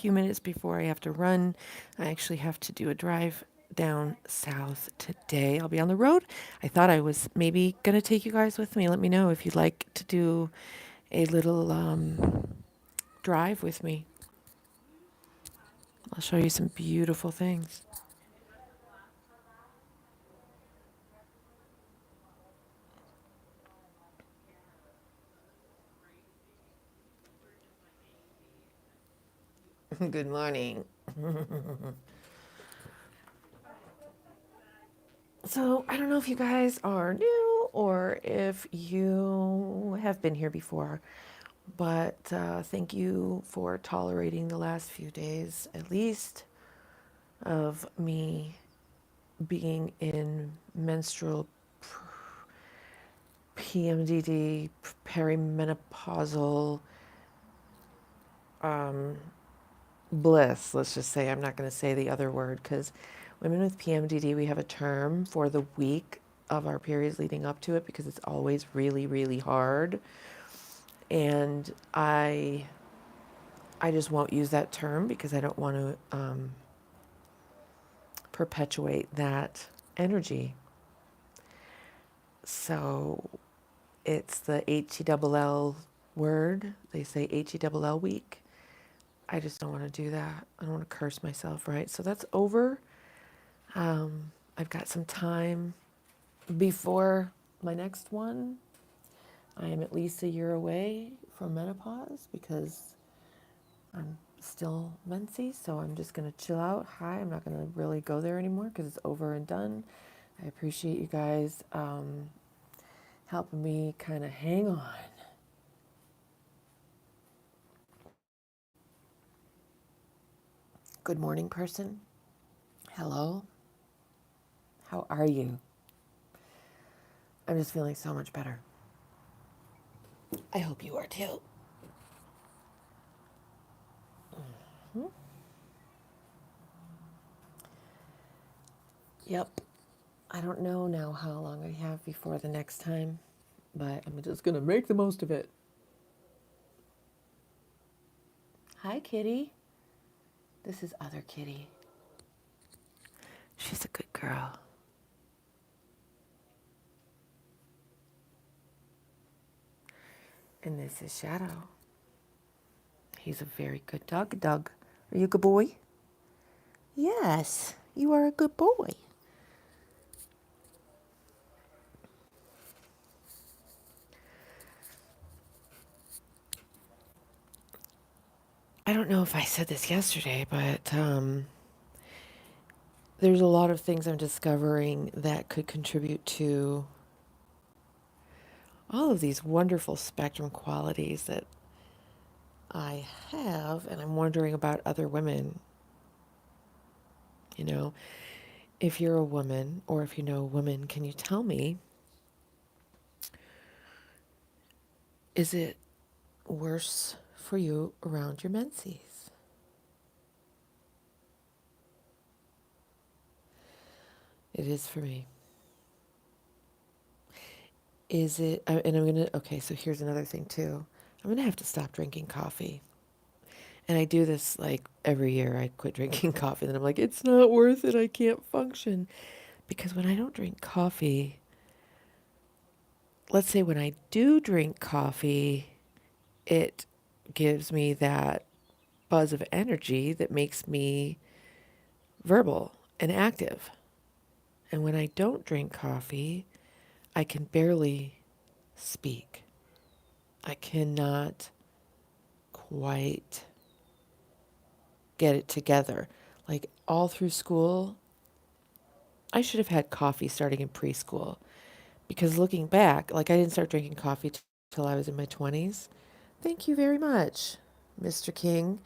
few minutes before I have to run. I actually have to do a drive down south today. I'll be on the road. I thought I was maybe going to take you guys with me. Let me know if you'd like to do a little drive with me. I'll show you some beautiful things. Good morning. So, I don't know if you guys are new or if you have been here before, but thank you for tolerating the last few days, at least, of me being in menstrual PMDD, perimenopausal bliss. Let's just say, I'm not going to say the other word because women with PMDD, we have a term for the week of our periods leading up to it because it's always really, really hard. And I just won't use that term because I don't want to perpetuate that energy. So it's the HELL word. They say HELL week. I just don't want to do that. I don't want to curse myself, right? So that's over. I've got some time before my next one. I am at least a year away from menopause because I'm still mensy, so I'm just going to chill out. Hi, I'm not going to really go there anymore because it's over and done. I appreciate you guys helping me kind of hang on. Good morning, person. Hello. How are you? I'm just feeling so much better. I hope you are too. Mhm. Yep. I don't know now how long I have before the next time, but I'm just going to make the most of it. Hi, Kitty. This is other Kitty. She's a good girl. And this is Shadow. He's a very good dog. Doug, are you a good boy? Yes, you are a good boy. I don't know if I said this yesterday, but there's a lot of things I'm discovering that could contribute to all of these wonderful spectrum qualities that I have, and I'm wondering about other women. You know, if you're a woman or if you know a woman, can you tell me, is it worse for you around your menses? It is for me. Is it, and I'm going to, okay, so here's another thing too. I'm going to have to stop drinking coffee. And I do this like every year. I quit drinking coffee. And then I'm like, it's not worth it. I can't function. Because when I don't drink coffee, let's say when I do drink coffee, it gives me that buzz of energy that makes me verbal and active. And when I don't drink coffee, I can barely speak. I cannot quite get it together. Like all through school, I should have had coffee starting in preschool because looking back, like I didn't start drinking coffee till I was in my 20s. Thank you very much, Mr. King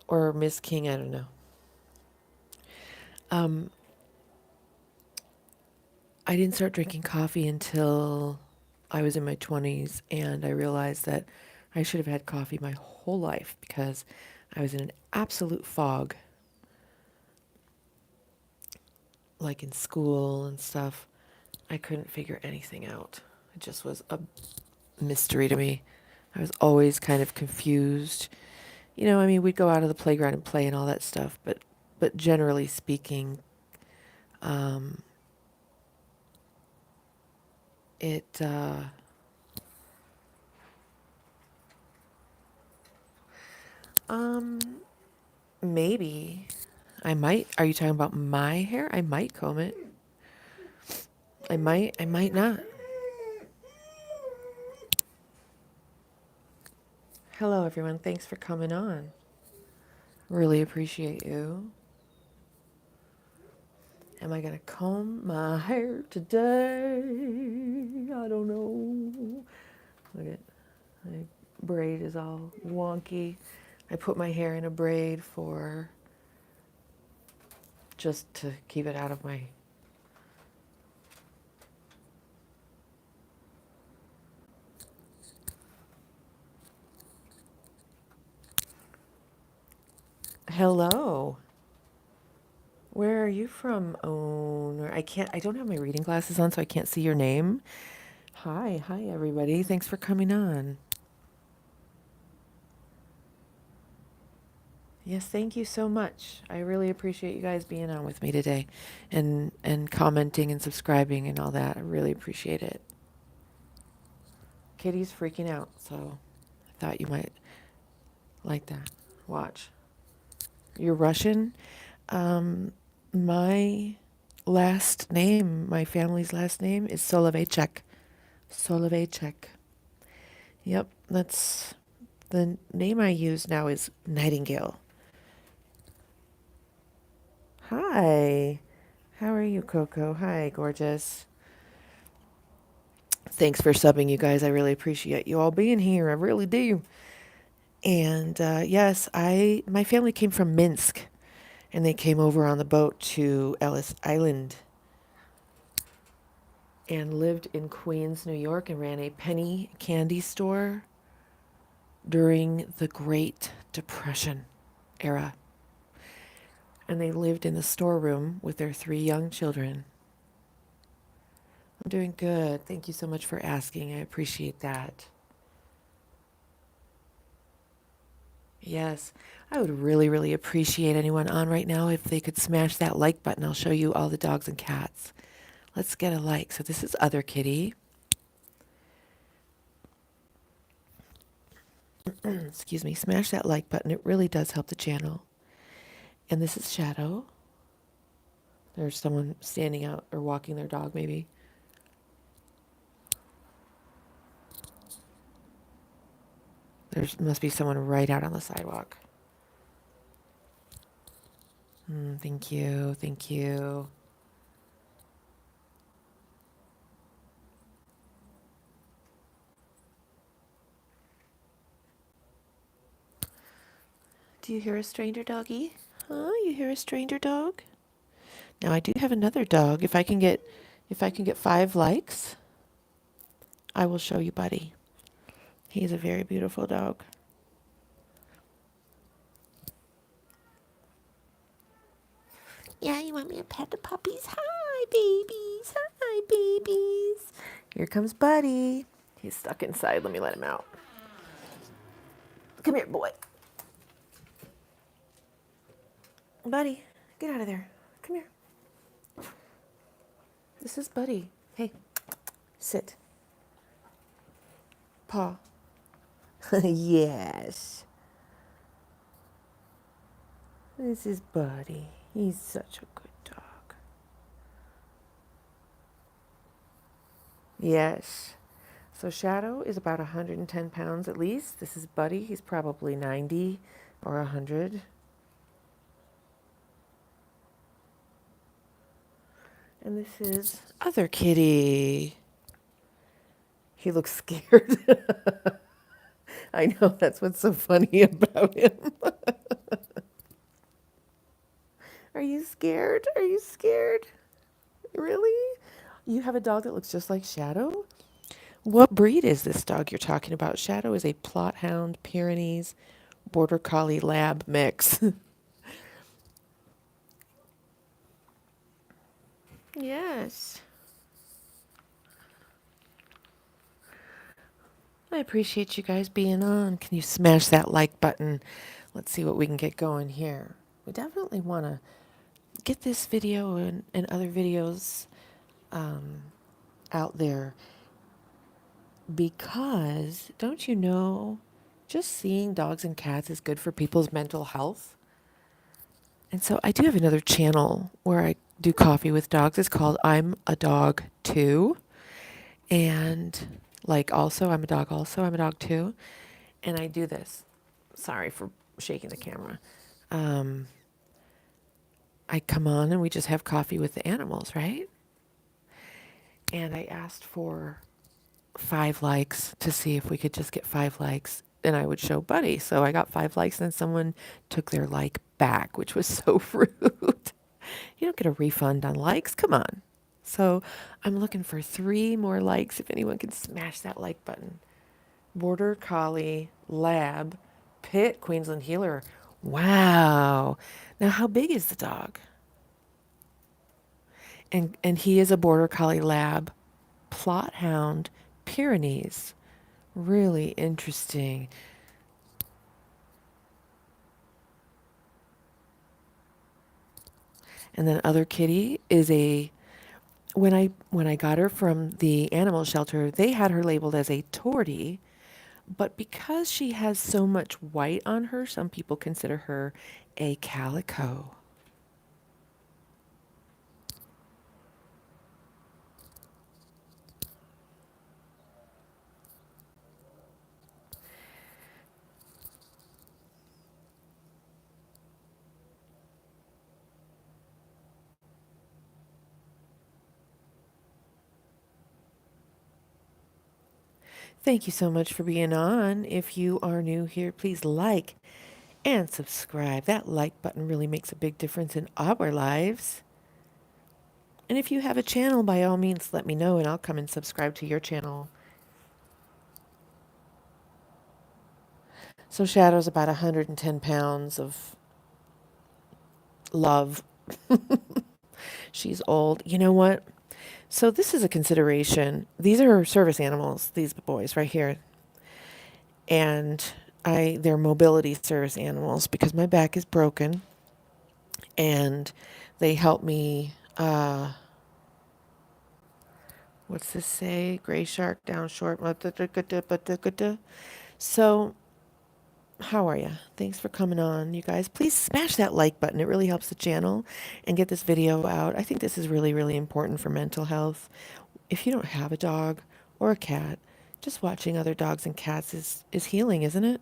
or Miss King, I don't know. Um, I didn't start drinking coffee until I was in my 20s, and I realized that I should have had coffee my whole life because I was in an absolute fog, like in school and stuff. I couldn't figure anything out. It just was a mystery to me. I was always kind of confused I mean, we'd go out of the playground and play and all that stuff, but generally speaking, um, it, um, maybe I might. Are you talking about my hair? I might comb it. I might not. Hello, everyone. Thanks for coming on. Really appreciate you. Am I going to comb my hair today? I don't know. Look at my braid is all wonky. I put my hair in a braid for just to keep it out of my. Hello. Where are you from, owner? I don't have my reading glasses on, so I can't see your name. Hi, everybody. Thanks for coming on. Yes, thank you so much. I really appreciate you guys being on with me today and commenting and subscribing and all that. I really appreciate it. Kitty's freaking out, so I thought you might like that. Watch. You're Russian? Um, my last name, my family's last name is Soloveychuk. Soloveychuk. Yep, that's the name I use now is Nightingale. Hi. How are you, Coco? Hi, gorgeous. Thanks for subbing, you guys. I really appreciate you all being here. I really do. And yes, my family came from Minsk, and they came over on the boat to Ellis Island and lived in Queens, New York, and ran a penny candy store during the Great Depression era. And they lived in the storeroom with their 3 young children. I'm doing good. Thank you so much for asking. I appreciate that. Yes, I would really, really appreciate anyone on right now if they could smash that like button. I'll show you all the dogs and cats. Let's get a like. So this is Other Kitty. Excuse me. Smash that like button. It really does help the channel. And this is Shadow. There's someone standing out or walking their dog, maybe. There must be someone right out on the sidewalk. Thank you. Thank you. Do you hear a stranger doggy? Huh? You hear a stranger dog? Now I do have another dog. If I can get 5 likes, I will show you Buddy. He's a very beautiful dog. Yeah, you want me to pet the puppies? Hi, babies. Hi, babies. Here comes Buddy. He's stuck inside. Let me let him out. Come here, boy. Buddy, get out of there. Come here. This is Buddy. Hey, sit. Paw. Yes. This is Buddy. He's such a good dog. Yes. So Shadow is about 110 pounds at least. This is Buddy. He's probably 90 or 100. And this is Other Kitty. He looks scared. I know, that's what's so funny about him. Are you scared? Are you scared? Really? You have a dog that looks just like Shadow? What breed is this dog you're talking about? Shadow is a Plot Hound Pyrenees Border Collie Lab mix. Yes. I appreciate you guys being on. Can you smash that like button? Let's see what we can get going here. We definitely want to get this video and other videos um, out there because don't you know, just seeing dogs and cats is good for people's mental health. And so I do have another channel where I do coffee with dogs. It's called I'm a Dog Too. And like also, I'm a dog also, I'm a dog too. And I do this. Sorry for shaking the camera. Um, I come on and we just have coffee with the animals, right? And I asked for 5 likes to see if we could just get 5 likes. And I would show Buddy. So I got 5 likes and then someone took their like back, which was so rude. You don't get a refund on likes. Come on. So I'm looking for 3 more likes if anyone can smash that like button. Border Collie Lab Pit Queensland Healer. Wow. Now how big is the dog? And he is a Border Collie Lab Plot Hound Pyrenees. Really interesting. And then other kitty is a when I got her from the animal shelter, they had her labeled as a tortie, but because she has so much white on her, some people consider her a calico. Thank you so much for being on. If you are new here, please like and subscribe. That like button really makes a big difference in our lives. And if you have a channel, by all means, let me know and I'll come and subscribe to your channel. So Shadow's about 110 pounds of love. She's old. You know what? So this is a consideration. These are service animals, these boys right here. And they're mobility service animals because my back is broken and they help me what's this say? Gray shark down short. So how are you? Thanks for coming on, you guys. Please smash that like button. It really helps the channel and get this video out. I think this is really, really important for mental health. If you don't have a dog or a cat, just watching other dogs and cats is healing, isn't it?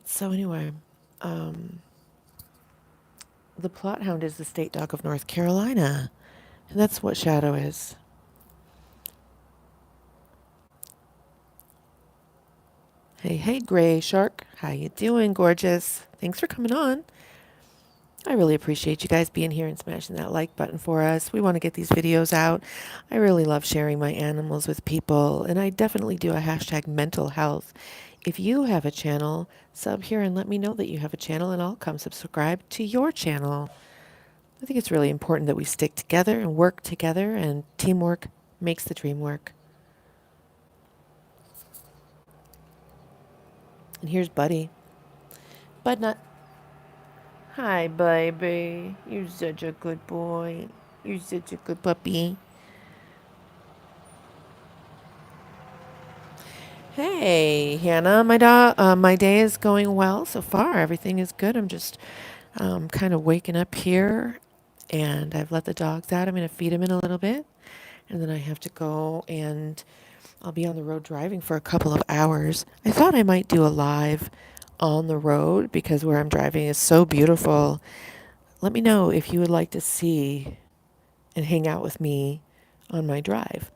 So anyway, the Plot Hound is the state dog of North Carolina. And that's what Shadow is. Hey, hey, Gray Shark. How you doing, gorgeous? Thanks for coming on. I really appreciate you guys being here and smashing that like button for us. We want to get these videos out. I really love sharing my animals with people, and I definitely do a hashtag mental health. If you have a channel, sub here and let me know that you have a channel, and I'll come subscribe to your channel. I think it's really important that we stick together and work together, and teamwork makes the dream work. And here's Buddy. Bud Nut. Hi, baby. You're such a good boy. You're such a good puppy. Hey, Hannah. My day is going well so far. Everything is good. I'm just kind of waking up here, and I've let the dogs out. I'm going to feed them in a little bit, and then I have to go and I'll be on the road driving for a couple of hours. I thought I might do a live on the road because where I'm driving is so beautiful. Let me know if you would like to see and hang out with me on my drive.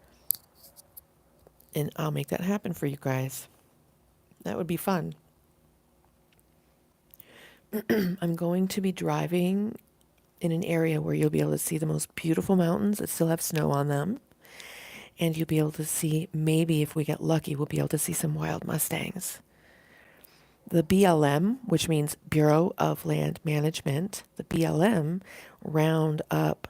And I'll make that happen for you guys. That would be fun. I'm going to be driving in an area where you'll be able to see the most beautiful mountains that still have snow on them. And you'll be able to see, maybe if we get lucky, we'll be able to see some wild Mustangs. The BLM, which means Bureau of Land Management, the BLM round up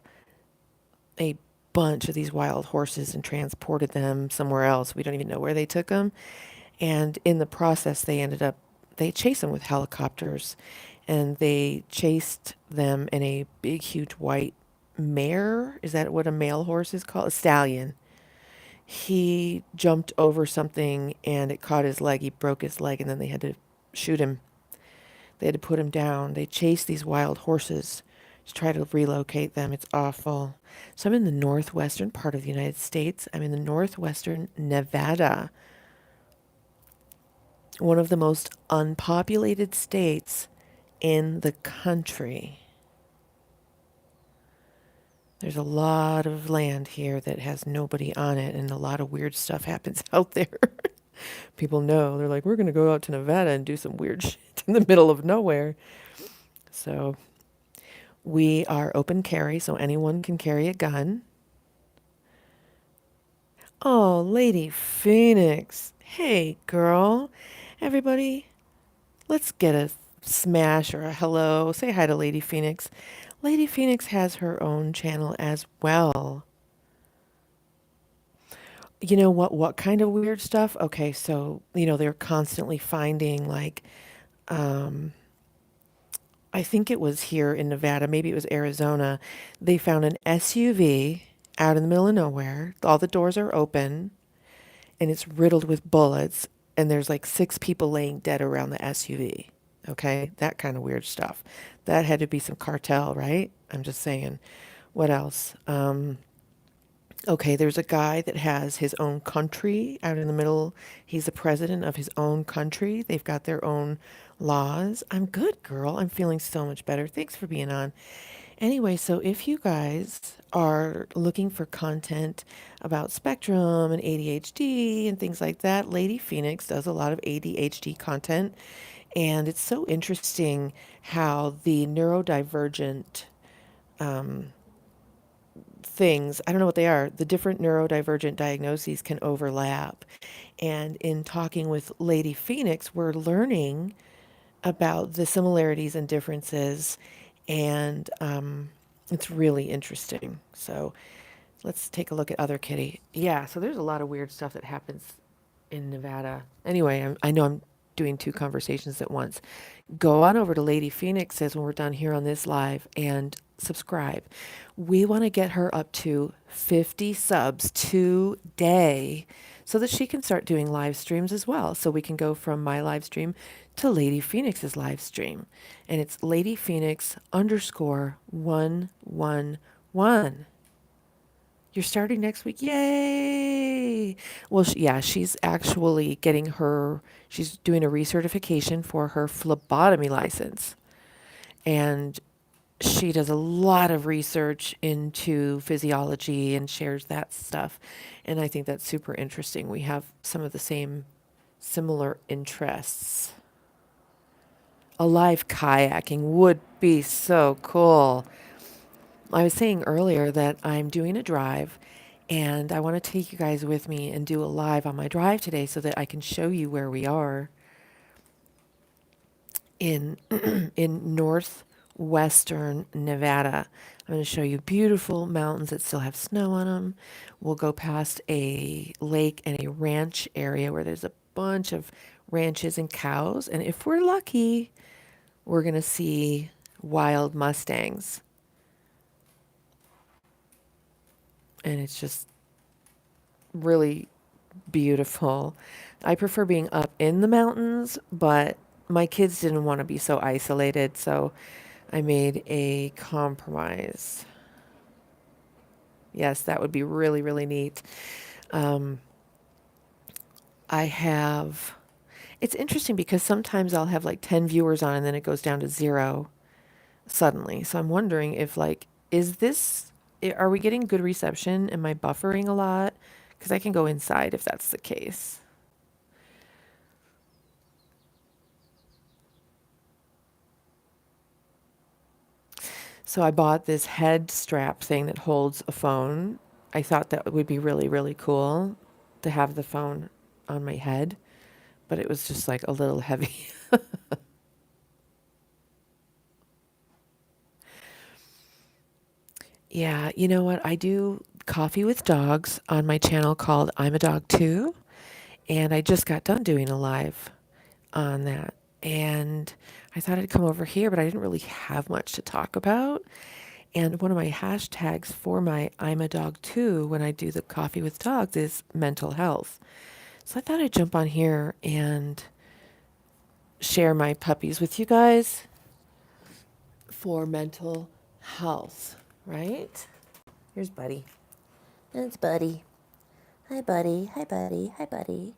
a bunch of these wild horses and transported them somewhere else. We don't even know where they took them. And in the process, they ended up they chase them with helicopters, and they chased them in a big, huge white mare. Is that what a male horse is called? A stallion. He jumped over something and it caught his leg. He broke his leg, and then they had to shoot him. They had to put him down. They chased these wild horses to try to relocate them. It's awful. So I'm in the northwestern part of the United States. I'm in the northwestern Nevada, one of the most unpopulated states in the country. There's a lot of land here that has nobody on it, and a lot of weird stuff happens out there. People know. They're like, we're going to go out to Nevada and do some weird shit in the middle of nowhere. So we are open carry, so anyone can carry a gun. Oh, Lady Phoenix. Hey, girl. Everybody, let's get a smash or a hello. Say hi to Lady Phoenix. Lady Phoenix has her own channel as well. You know what kind of weird stuff? Okay, so, they're constantly finding like um I think it was here in Nevada, maybe it was Arizona. They found an SUV out in the middle of nowhere. All the doors are open and it's riddled with bullets, and there's like six people laying dead around the SUV. Okay, that kind of weird stuff. That had to be some cartel, right? I'm just saying. What else? Okay, there's a guy that has his own country out in the middle. He's the president of his own country. They've got their own laws. I'm good, girl. I'm feeling so much better. Thanks for being on. Anyway, so if you guys are looking for content about spectrum and ADHD and things like that, Lady Phoenix does a lot of ADHD content. And it's so interesting how the neurodivergent things, I don't know what they are, the different neurodivergent diagnoses can overlap. And in talking with Lady Phoenix, we're learning about the similarities and differences, and it's really interesting. So let's take a look at Other Kitty. Yeah, so there's a lot of weird stuff that happens in Nevada. Anyway, I know I'm doing two conversations at once. Go on over to Lady Phoenix says when we're done here on this live, and subscribe. We want to get her up to 50 subs today so that she can start doing live streams as well. So we can go from my live stream to Lady Phoenix's live stream. And it's Lady Phoenix underscore 111. You're starting next week. Yay. Well, yeah, she's actually she's doing a recertification for her phlebotomy license. And she does a lot of research into physiology and shares that stuff. And I think that's super interesting. We have some of the same similar interests. A live kayaking would be so cool. I was saying earlier that I'm doing a drive, and I want to take you guys with me and do a live on my drive today so that I can show you where we are in in northwestern Nevada. I'm going to show you beautiful mountains that still have snow on them. We'll go past a lake and a ranch area where there's a bunch of ranches and cows, and if we're lucky, we're going to see wild mustangs. And it's just really beautiful. I prefer being up in the mountains, but my kids didn't want to be so isolated, so I made a compromise. Yes, that would be really, really neat. Um, I have, it's interesting because sometimes I'll have like 10 viewers on and then it goes down to zero suddenly. So I'm wondering if like, are we getting good reception? Am I buffering a lot? Because I can go inside if that's the case. So I bought this head strap thing that holds a phone. I thought that would be really, really cool to have the phone on my head, but it was just like a little heavy. Yeah, you know what? I do coffee with dogs on my channel called I'm a Dog Too, and I just got done doing a live on that. and I thought I'd come over here, but I didn't really have much to talk about. And one of my hashtags for my I'm a Dog Too when I do the coffee with dogs is mental health. So I thought I'd jump on here and share my puppies with you guys for mental health, right? Here's Buddy. That's Buddy. Hi, Buddy. Hi, Buddy. Hi, Buddy.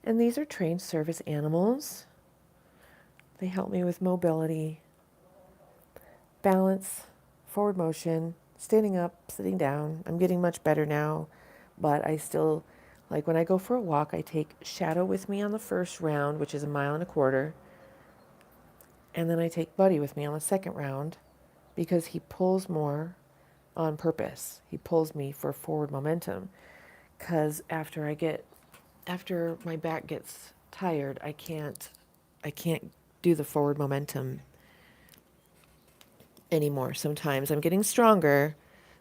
And these are trained service animals. They help me with mobility, balance, forward motion, standing up, sitting down. I'm getting much better now, but I still, like when I go for a walk, I take Shadow with me on the first round, which is 1.25 miles, and then I take Buddy with me on the second round because he pulls more on purpose. He pulls me for forward momentum because after my back gets tired, I can't do the forward momentum anymore. Sometimes I'm getting stronger.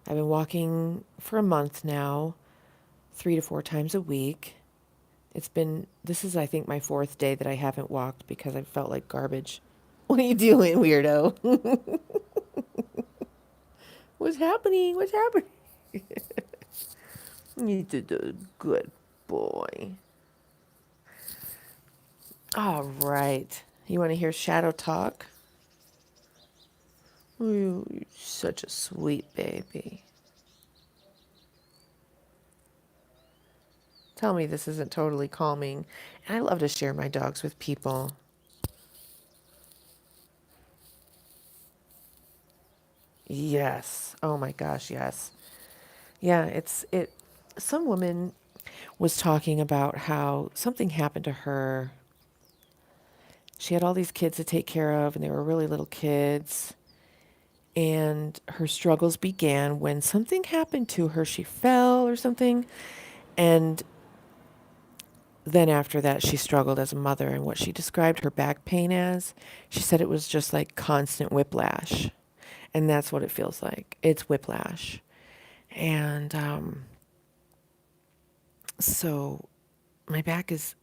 I've been walking for a month now, 3 to 4 times a week. This is, I think, my fourth day that I haven't walked because I felt like garbage. What are you doing, weirdo? What's happening? What's happening? You did a good boy. All right. You want to hear Shadow talk? Oh, you're such a sweet baby. Tell me this isn't totally calming. And I love to share my dogs with people. Yes. Oh my gosh, yes. Yeah, some woman was talking about how something happened to her. She had all these kids to take care of, and they were really little kids. And her struggles began when something happened to her. She fell or something. And then after that, she struggled as a mother. And what she described her back pain as, she said it was just like constant whiplash. And that's what it feels like. It's whiplash. And so my back is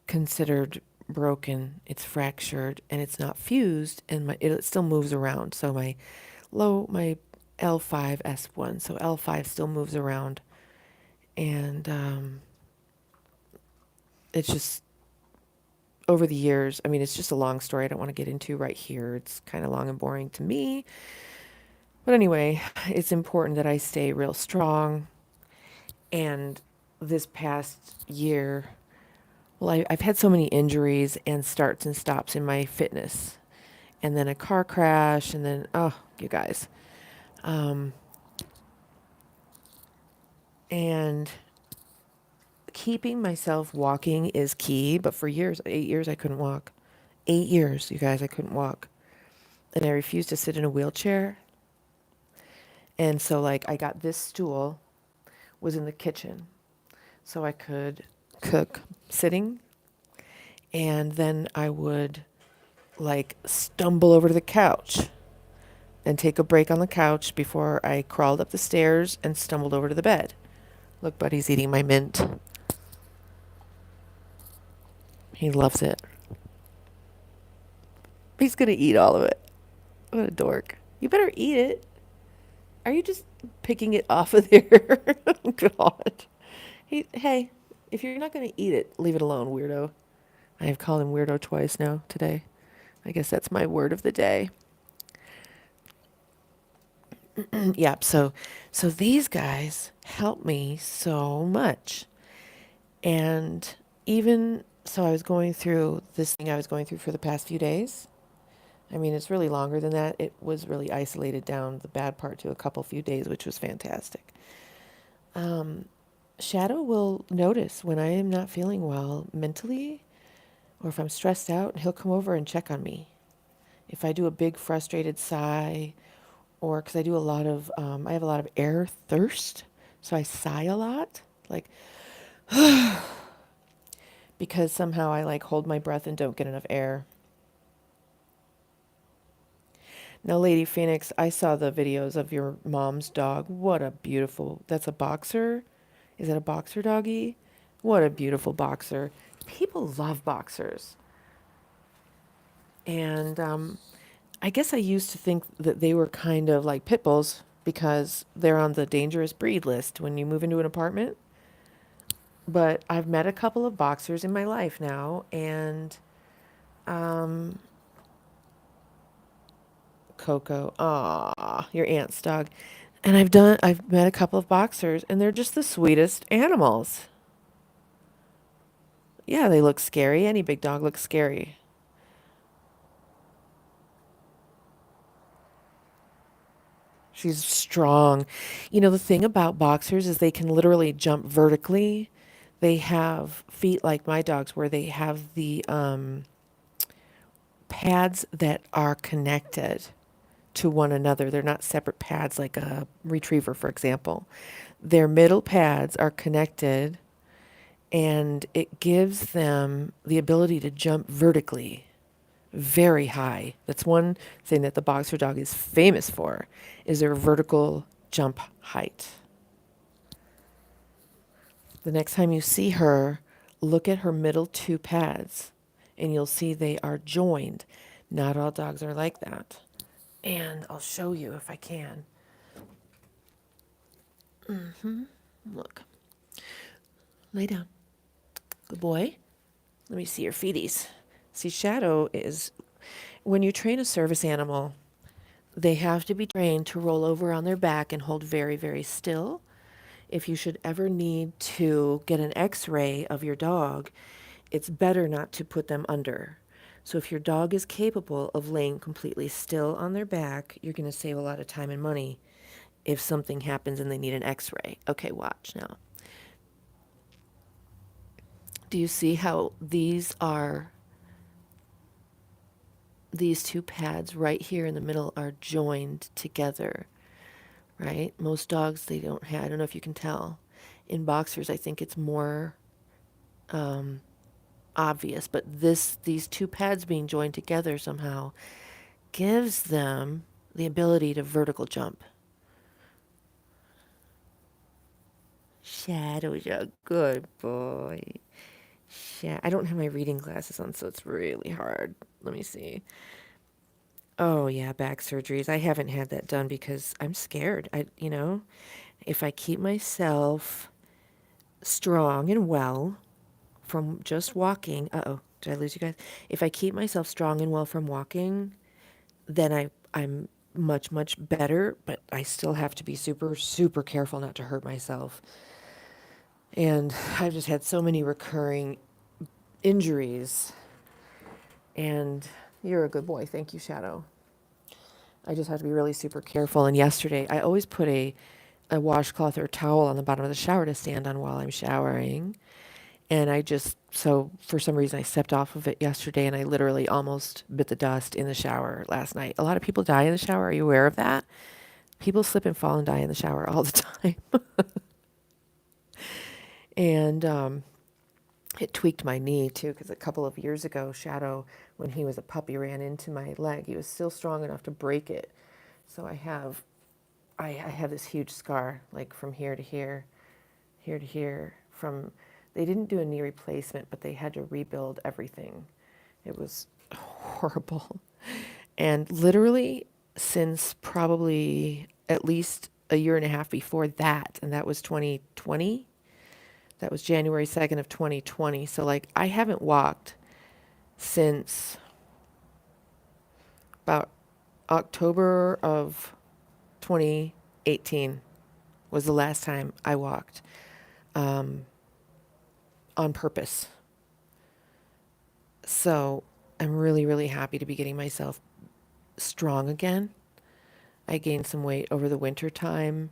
considered broken. It's fractured and it's not fused, and it still moves around. So my L5S1, so L5 still moves around, and it's just over the years. I mean, it's just a long story. I don't want to get into right here. It's kind of long and boring to me. But anyway, it's important that I stay real strong. And this past year, well, I've had so many injuries and starts and stops in my fitness, and then a car crash, and then, oh, you guys. Um, and keeping myself walking is key, but for years, 8 years, I couldn't walk. 8 years, you guys, I couldn't walk. And I refused to sit in a wheelchair. And so, like, I got this stool, was in the kitchen, so I could cook sitting. And then I would, like, stumble over to the couch and take a break on the couch before I crawled up the stairs and stumbled over to the bed. Look, Buddy's eating my mint. He loves it. He's going to eat all of it. What a dork. You better eat it. Are you just picking it off of there? God. Hey, if you're not going to eat it, leave it alone, weirdo. I have called him weirdo twice now today. I guess that's my word of the day. Yeah, so these guys help me so much. And even so, I was going through this thing I was going through for the past few days. I mean, it's really longer than that. It was really isolated down the bad part to a couple few days, which was fantastic. Shadow will notice when I am not feeling well mentally, or if I'm stressed out, he'll come over and check on me. If I do a big frustrated sigh, or because I have a lot of air thirst, so I sigh a lot, like, because somehow I like hold my breath and don't get enough air. Now, Lady Phoenix, I saw the videos of your mom's dog. What a beautiful, that's a boxer? Is that a boxer doggy? What a beautiful boxer. People love boxers. And I guess I used to think that they were kind of like pit bulls because they're on the dangerous breed list when you move into an apartment. But I've met a couple of boxers in my life now, and um, Coco, ah, your aunt's dog. And I've met a couple of boxers, and they're just the sweetest animals. Yeah, they look scary. Any big dog looks scary. She's strong. You know, the thing about boxers is they can literally jump vertically. They have feet like my dogs where they have the pads that are connected to one another. They're not separate pads like a retriever, for example. Their middle pads are connected and it gives them the ability to jump vertically very high. That's one thing that the boxer dog is famous for, is their vertical jump height. The next time you see her, look at her middle two pads and you'll see they are joined. Not all dogs are like that. And I'll show you if I can. Look. Lay down. Good boy. Let me see your feeties. See, Shadow is, when you train a service animal, they have to be trained to roll over on their back and hold very, very still. If you should ever need to get an x-ray of your dog, it's better not to put them under. So if your dog is capable of laying completely still on their back, you're going to save a lot of time and money if something happens and they need an x-ray. Okay, watch now. Do you see how these two pads right here in the middle are joined together, right? Most dogs, they don't have, I don't know if you can tell. In boxers, I think it's more obvious, but these two pads being joined together somehow gives them the ability to vertical jump. Shadow's a good boy. I don't have my reading glasses on, so it's really hard. Let me see. Oh yeah, back surgeries. I haven't had that done because I'm scared. If I keep myself strong and well from just walking, uh-oh, did I lose you guys? If I keep myself strong and well from walking, then I'm much, much better, but I still have to be super, super careful not to hurt myself. And I've just had so many recurring injuries. And you're a good boy. Thank you, Shadow. I just have to be really super careful. And yesterday, I always put a washcloth or towel on the bottom of the shower to stand on while I'm showering. And so for some reason, I stepped off of it yesterday and I literally almost bit the dust in the shower last night. A lot of people die in the shower. Are you aware of that? People slip and fall and die in the shower all the time. And it tweaked my knee too, because a couple of years ago, Shadow, when he was a puppy, ran into my leg. He was still strong enough to break it. So I have this huge scar, like from here to here, here to here. They didn't do a knee replacement, but they had to rebuild everything. It was horrible. And literally since probably at least a year and a half before that, and that was 2020. That was January 2nd of 2020. So like I haven't walked since about October of 2018 was the last time I walked on purpose. So I'm really, really happy to be getting myself strong again. I gained some weight over the winter time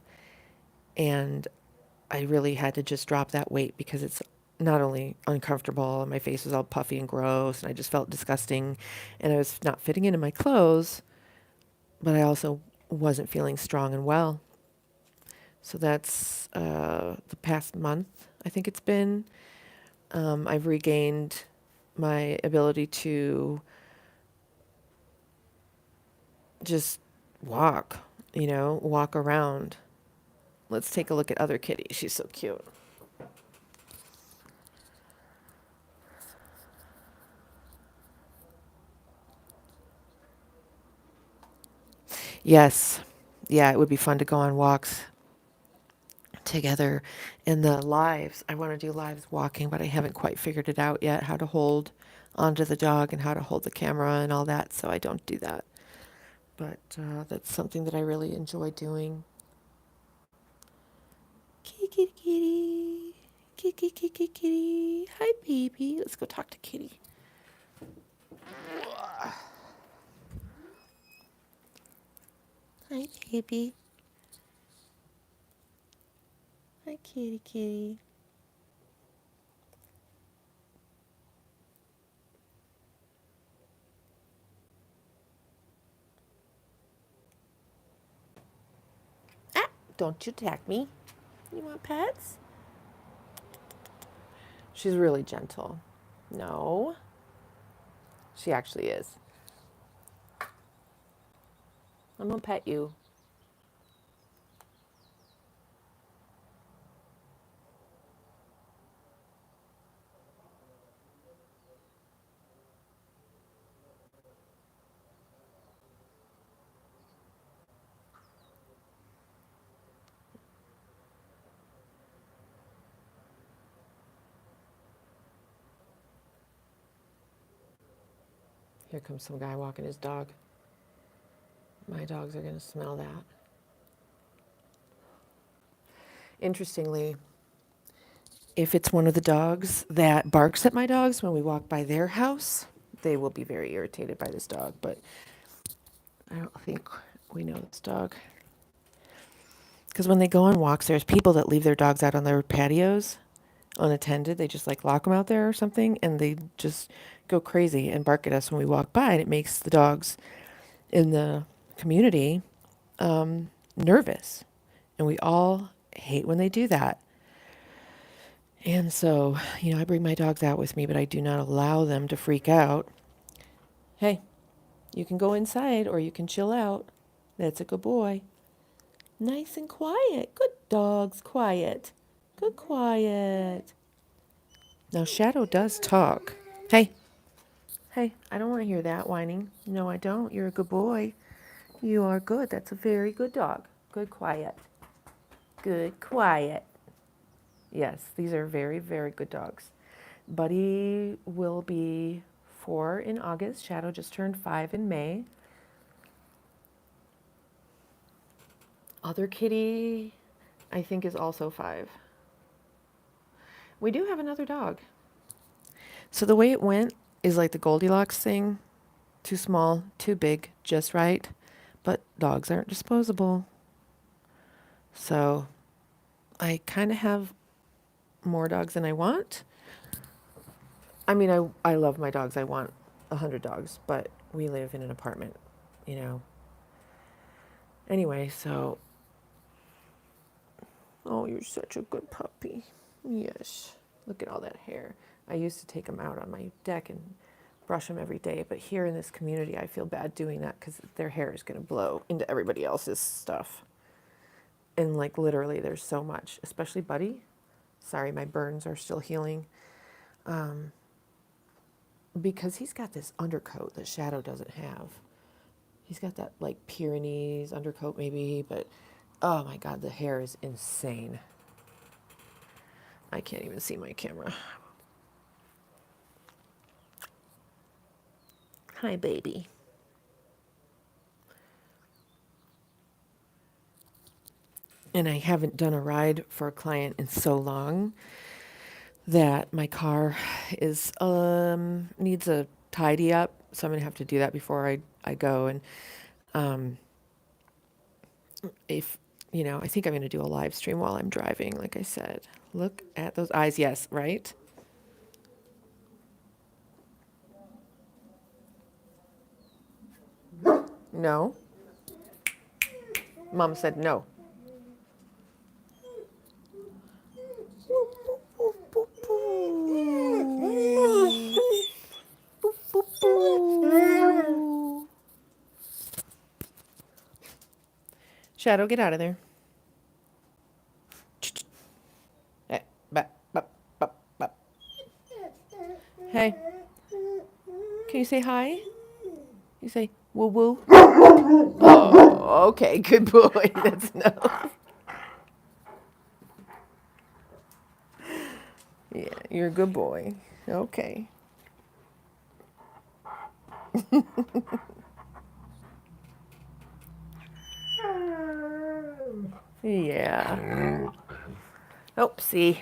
and I really had to just drop that weight because it's not only uncomfortable and my face was all puffy and gross and I just felt disgusting and I was not fitting into my clothes, but I also wasn't feeling strong and well. So that's the past month, I think it's been. I've regained my ability to just walk around. Let's take a look at other kitty. She's so cute. Yes. Yeah, it would be fun to go on walks together. And the lives, I want to do lives walking, but I haven't quite figured it out yet how to hold onto the dog and how to hold the camera and all that. So I don't do that. But that's something that I really enjoy doing. Kitty, kitty, kitty. Kitty, kitty, kitty, kitty. Hi, baby. Let's go talk to Kitty. Hi, baby. Hi, kitty, kitty. Ah, don't you attack me. You want pets? She's really gentle. No, she actually is. I'm gonna pet you. Here comes some guy walking his dog. My dogs are gonna smell that. Interestingly, if it's one of the dogs that barks at my dogs when we walk by their house, they will be very irritated by this dog. But I don't think we know this dog. Because when they go on walks, there's people that leave their dogs out on their patios unattended. They just like lock them out there or something, and they just go crazy and bark at us when we walk by. And it makes the dogs in the community nervous. And we all hate when they do that. And so, I bring my dogs out with me, but I do not allow them to freak out. Hey, you can go inside or you can chill out. That's a good boy. Nice and quiet. Good dogs, quiet. Good quiet. Now, Shadow does talk. Hey, hey, I don't want to hear that whining. No, I don't. You're a good boy. You are good. That's a very good dog. Good quiet. Good quiet. Yes, these are very, very good dogs. Buddy will be 4 in August. Shadow just turned 5 in May. Other kitty, I think, is also 5. We do have another dog. So the way it went is like the Goldilocks thing. Too small, too big, just right. But dogs aren't disposable. So I kind of have more dogs than I want. I mean, I love my dogs. I want 100 dogs, but we live in an apartment, you know. Anyway, so. Oh, you're such a good puppy. Yes. Look at all that hair. I used to take them out on my deck and brush them every day, but here in this community, I feel bad doing that because their hair is going to blow into everybody else's stuff. And like literally, there's so much, especially Buddy. Sorry, my burns are still healing. Because he's got this undercoat that Shadow doesn't have. He's got that like Pyrenees undercoat maybe, but oh my God, the hair is insane. I can't even see my camera. Hi, baby. And I haven't done a ride for a client in so long that my car is needs a tidy up. So I'm gonna have to do that before I go. And if I think I'm gonna do a live stream while I'm driving. Like I said, look at those eyes. Yes, right. No, Mom said no. Shadow, get out of there. Hey, bop, bop, bop, bop. Hey, can you say hi? You say Woo woo. Oh, okay, good boy. That's no. Yeah, you're a good boy. Okay. Yeah. Oh, see.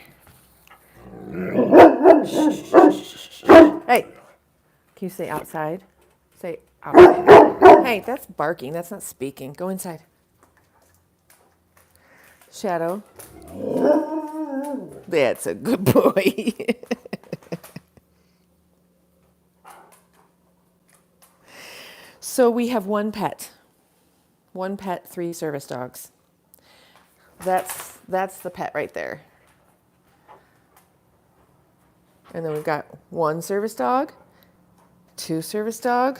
Hey, can you say outside? Say outside. Hey, that's barking. That's not speaking. Go inside. Shadow. That's a good boy. So we have one pet. One pet, 3 service dogs. That's the pet right there. And then we've got 1 service dog, 2 service dog.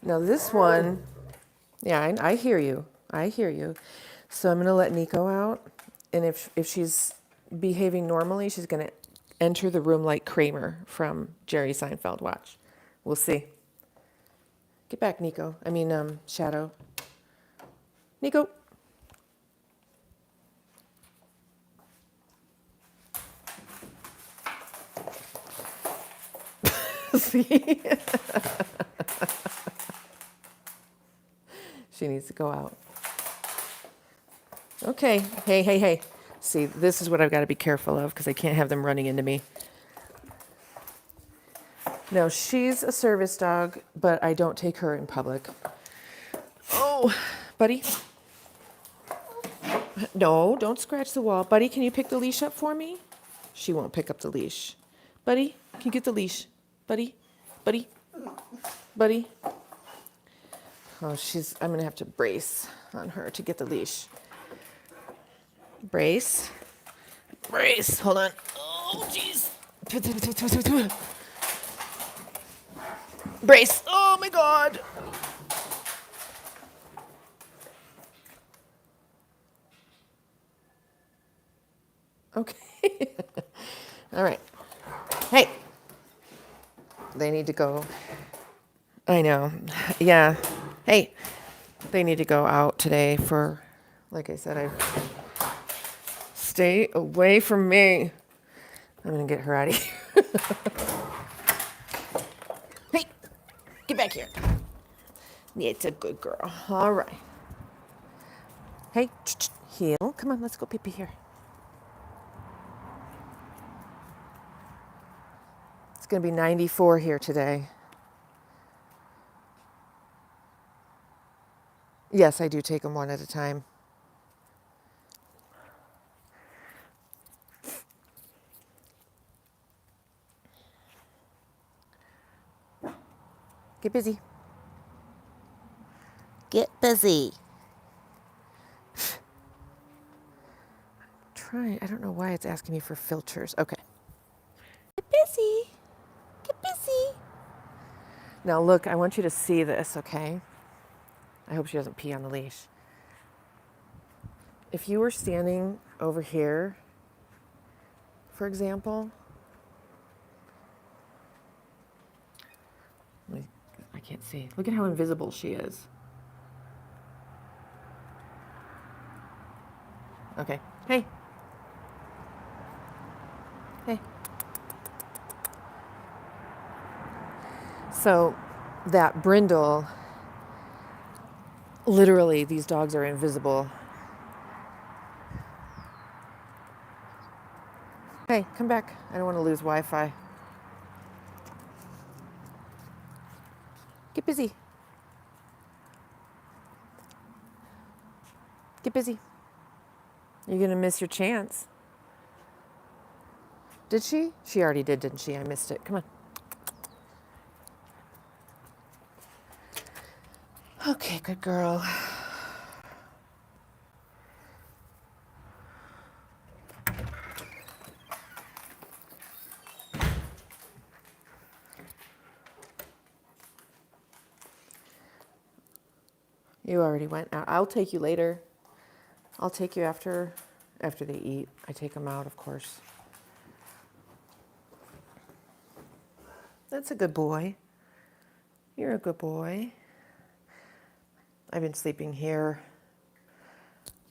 Now this one, yeah, I hear you. I hear you. So I'm gonna let Nico out, and if she's behaving normally, she's gonna enter the room like Kramer from Jerry Seinfeld. Watch, we'll see. Get back, Nico. I mean, Shadow. Nico. See? She needs to go out. Okay. Hey, hey, hey. See, this is what I've got to be careful of because I can't have them running into me. No, she's a service dog, but I don't take her in public. Oh, buddy. No, don't scratch the wall. Buddy, can you pick the leash up for me? She won't pick up the leash. Buddy, can you get the leash? Buddy, buddy, buddy. Oh, I'm going to have to brace on her to get the leash. Brace. Brace. Hold on. Oh, jeez. Brace. Oh, my God. Okay. All right. Hey. They need to go. I know. Yeah. Hey. They need to go out today for, like I said, stay away from me. I'm going to get her out of here. Hey. Get back here. It's a good girl. All right. Hey. Heel. Come on. Let's go pee-pee here. It's going to be 94 here today. Yes, I do take them one at a time. Get busy. Get busy. I don't know why it's asking me for filters. Okay. Get busy. Get busy. Now look, I want you to see this, okay? I hope she doesn't pee on the leash. If you were standing over here, for example, I can't see. Look at how invisible she is. Okay. Hey. Hey. So that brindle, literally, these dogs are invisible. Hey, come back. I don't want to lose Wi-Fi. Get busy. Get busy. You're going to miss your chance. Did she? She already did, didn't she? I missed it. Come on. Okay, good girl. You already went out. I'll take you later. I'll take you after after they eat. I take them out, of course. That's a good boy. You're a good boy. I've been sleeping here.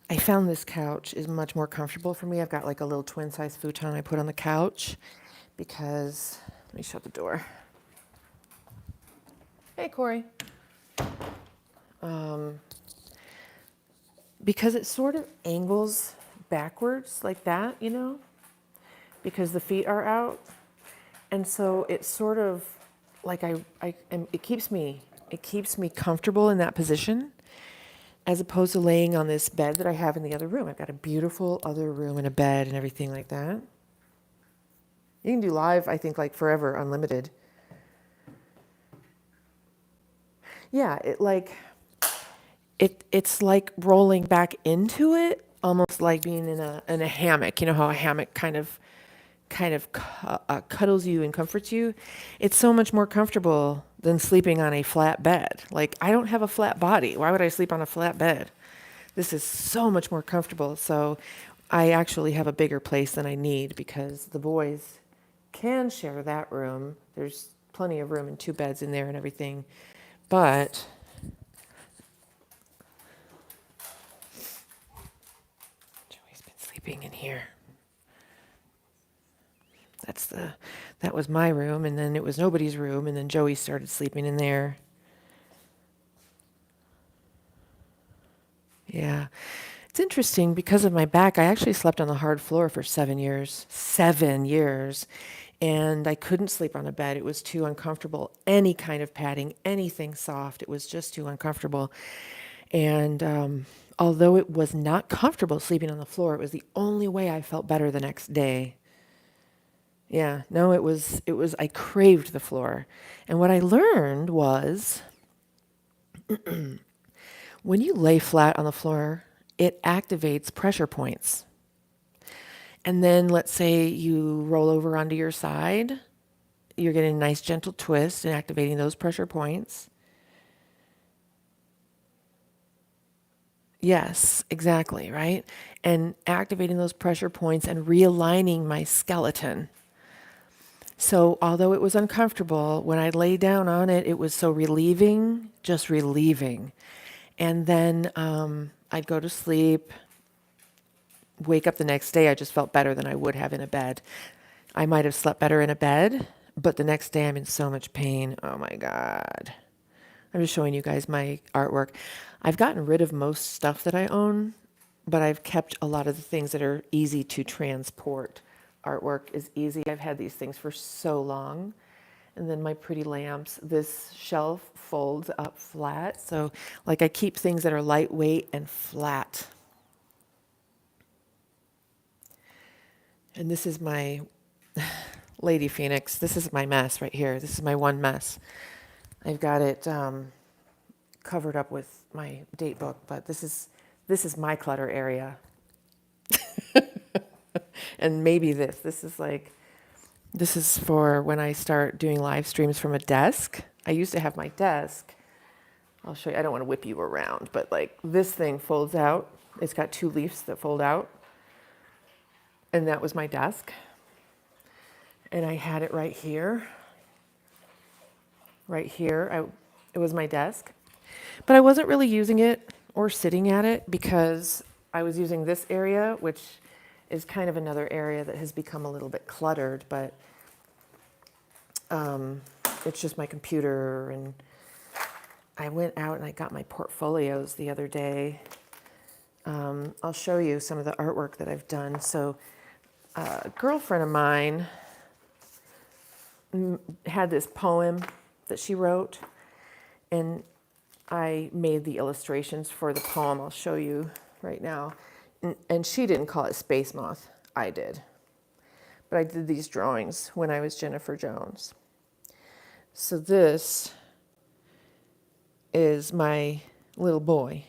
I found this couch is much more comfortable for me. I've got like a little twin size futon I put on the couch because, let me shut the door. Hey, Corey. Because it sort of angles backwards like that, you know, because the feet are out. And so it's sort of like it keeps me comfortable in that position as opposed to laying on this bed that I have in the other room. I've got a beautiful other room and a bed and everything like that. You can do live, I think, like forever, unlimited. Yeah, it's like rolling back into it, almost like being in a hammock. You know how a hammock kind of cuddles you and comforts you? It's so much more comfortable than sleeping on a flat bed. Like, I don't have a flat body. Why would I sleep on a flat bed? This is so much more comfortable. So I actually have a bigger place than I need because the boys can share that room. There's plenty of room and 2 beds in there and everything. But Joey's been sleeping in here. That was my room, and then it was nobody's room, and then Joey started sleeping in there. Yeah. It's interesting because of my back. I actually slept on the hard floor for 7 years. 7 years. And I couldn't sleep on a bed. It was too uncomfortable. Any kind of padding, anything soft, it was just too uncomfortable. And although it was not comfortable sleeping on the floor, it was the only way I felt better the next day. Yeah, no, I craved the floor. And what I learned was when you lay flat on the floor, it activates pressure points. And then let's say you roll over onto your side, you're getting a nice gentle twist and activating those pressure points. Yes, exactly, right? And activating those pressure points and realigning my skeleton. So although it was uncomfortable, when I lay down on it, it was so relieving, just relieving. And then I'd go to sleep, wake up the next day, I just felt better than I would have in a bed. I might have slept better in a bed, but the next day I'm in so much pain. Oh my God. I'm just showing you guys my artwork. I've gotten rid of most stuff that I own, but I've kept a lot of the things that are easy to transport. Artwork is easy. I've had these things for so long. And then my pretty lamps. This shelf folds up flat. So like I keep things that are lightweight and flat. And this is my Lady Phoenix. This is my mess right here. This is my one mess. I've got it covered up with my date book, but this is my clutter area. And maybe this is for when I start doing live streams from a desk. I used to have my desk. I'll show you. I don't want to whip you around, but like this thing folds out. It's got 2 leaves that fold out. And that was my desk. And I had it right here. Right here. It was my desk. But I wasn't really using it or sitting at it because I was using this area, which is kind of another area that has become a little bit cluttered, but it's just my computer. And I went out and I got my portfolios the other day. I'll show you some of the artwork that I've done. So a girlfriend of mine had this poem that she wrote, and I made the illustrations for the poem. I'll show you right now. And she didn't call it Space Moth. I did. But I did these drawings when I was Jennifer Jones. So this is my little boy.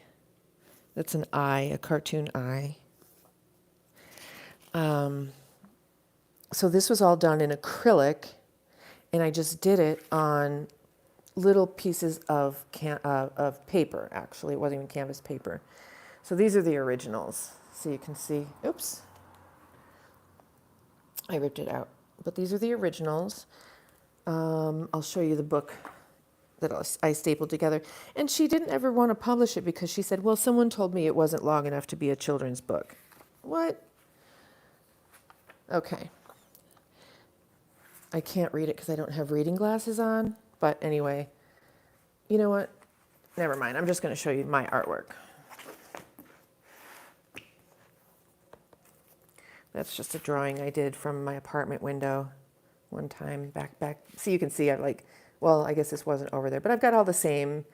That's an eye, a cartoon eye. So this was all done in acrylic, and I just did it on little pieces of paper, actually. It wasn't even canvas paper. So these are the originals. so you can see. Oops, I ripped it out. But these are the originals. I'll show you the book that I stapled together. And she didn't ever want to publish it because she said, well, someone told me it wasn't long enough to be a children's book. What? Okay. I can't read it because I don't have reading glasses on. But anyway, you know what? Never mind. I'm just going to show you my artwork. That's just a drawing I did from my apartment window one time back. So you can see well, I guess this wasn't over there, but I've got all the same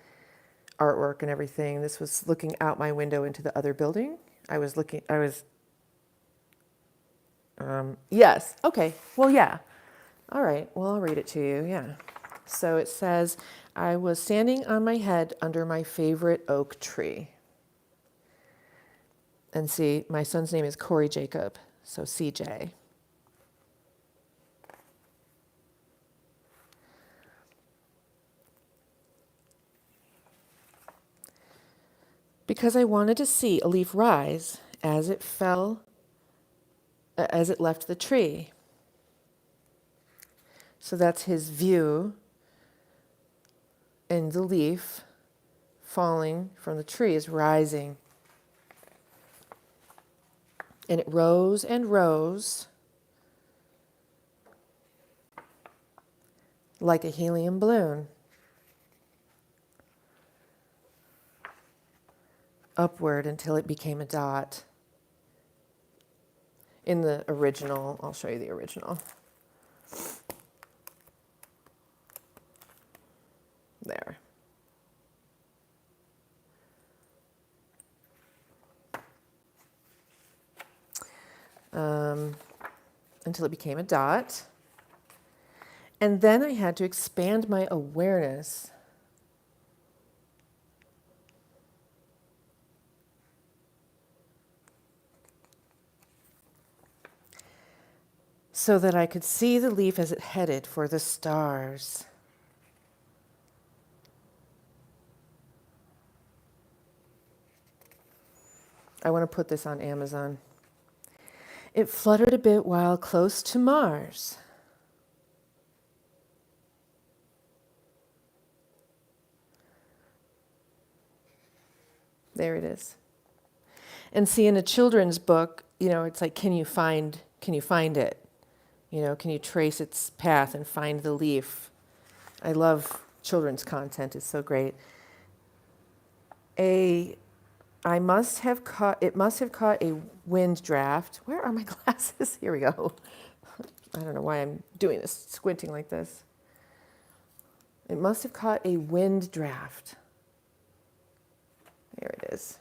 artwork and everything. This was looking out my window into the other building. Yes. Okay. Well, yeah. All right. Well, I'll read it to you. Yeah. So it says, I was standing on my head under my favorite oak tree. And see, my son's name is Corey Jacob. So CJ. Because I wanted to see a leaf rise as it left the tree. So that's his view, and the leaf falling from the tree is rising. And it rose and rose like a helium balloon upward until it became a dot. In the original, I'll show you the original. There. Until it became a dot. And then I had to expand my awareness so that I could see the leaf as it headed for the stars. I want to put this on Amazon. It fluttered a bit while close to Mars. There it is. And see, in a children's book, it's like, can you find it? Can you trace its path and find the leaf? I love children's content. It's so great. It must have caught a wind draft. Where are my glasses? Here we go. I don't know why I'm doing this, squinting like this. It must have caught a wind draft. There it is.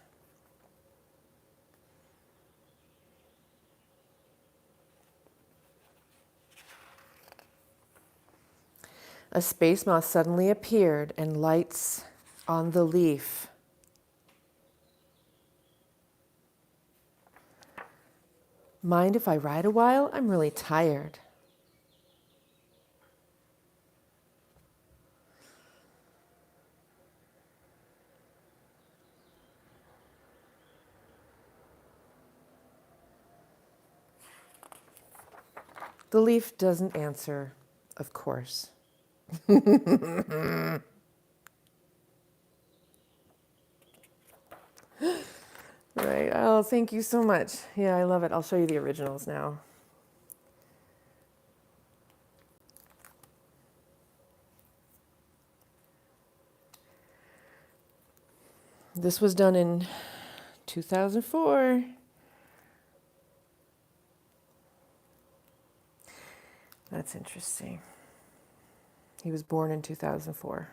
A space moth suddenly appeared and lights on the leaf. Mind if I ride a while? I'm really tired. The leaf doesn't answer, of course. Right. Oh, thank you so much. Yeah, I love it. I'll show you the originals now. This was done in 2004. That's interesting. He was born in 2004.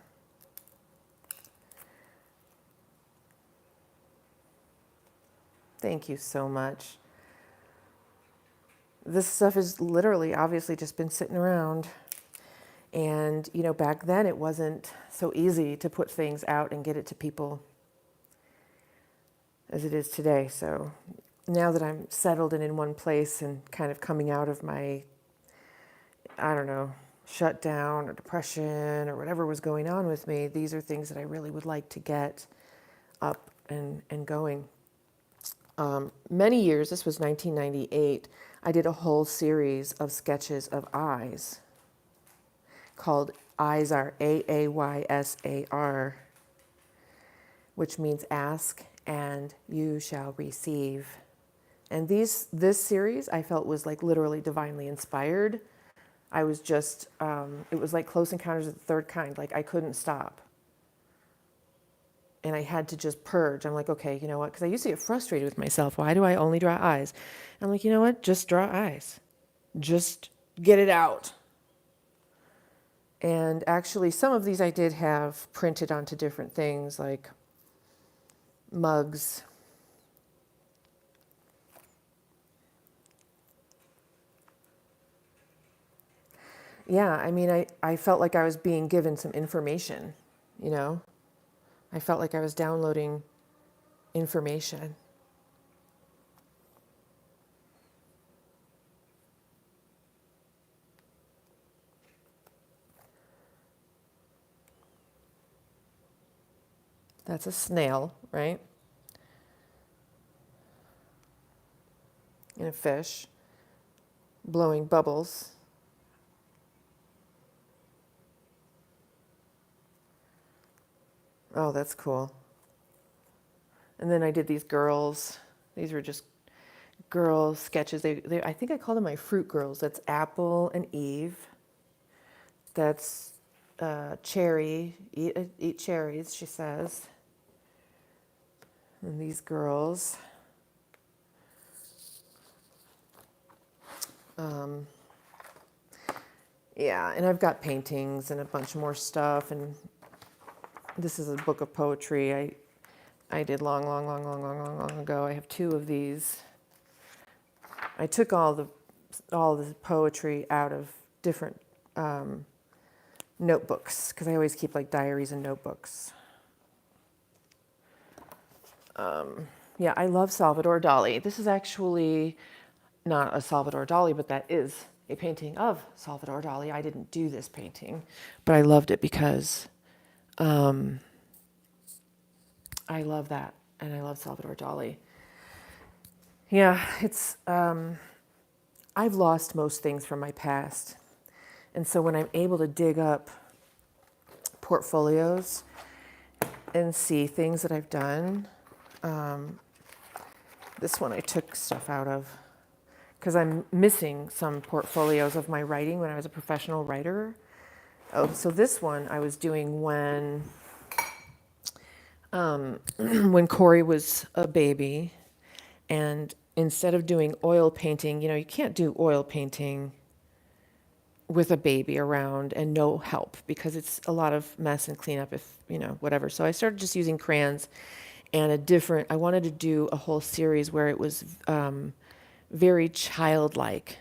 Thank you so much. This stuff is literally, obviously, just been sitting around. And, back then it wasn't so easy to put things out and get it to people as it is today. So now that I'm settled and in one place and kind of coming out of my, shutdown or depression or whatever was going on with me, these are things that I really would like to get up and going. Many years, this was 1998, I did a whole series of sketches of eyes called Aysar, Aaysar, which means ask and you shall receive. And this series I felt was like literally divinely inspired. I was just, it was like Close Encounters of the Third Kind. Like I couldn't stop. And I had to just purge. I'm like, okay, you know what? Because I used to get frustrated with myself. Why do I only draw eyes? I'm like, you know what? Just draw eyes. Just get it out. And actually, some of these I did have printed onto different things like mugs. Yeah, I mean, I felt like I was being given some information, you know? I felt like I was downloading information. That's a snail, right? And a fish blowing bubbles. Oh, that's cool. And then I did these girls. These were just girl sketches. I think I call them my fruit girls. That's Apple and Eve. That's Cherry. Eat cherries, she says. And these girls. Yeah, and I've got paintings and a bunch more stuff. And this is a book of poetry I did long ago. I have two of these. I took all the poetry out of different notebooks because I always keep like diaries and notebooks. Yeah, I love Salvador Dali. This is actually not a Salvador Dali, but that is a painting of Salvador Dali. I didn't do this painting, but I loved it because I love that, and I love Salvador Dali. Yeah, it's I've lost most things from my past, and so when I'm able to dig up portfolios and see things that I've done, this one I took stuff out of because I'm missing some portfolios of my writing when I was a professional writer. Oh, so this one I was doing when when Corey was a baby, and instead of doing oil painting, you know, you can't do oil painting with a baby around and no help because it's a lot of mess and cleanup if, you know, whatever. So I started just using crayons and I wanted to do a whole series where it was very childlike,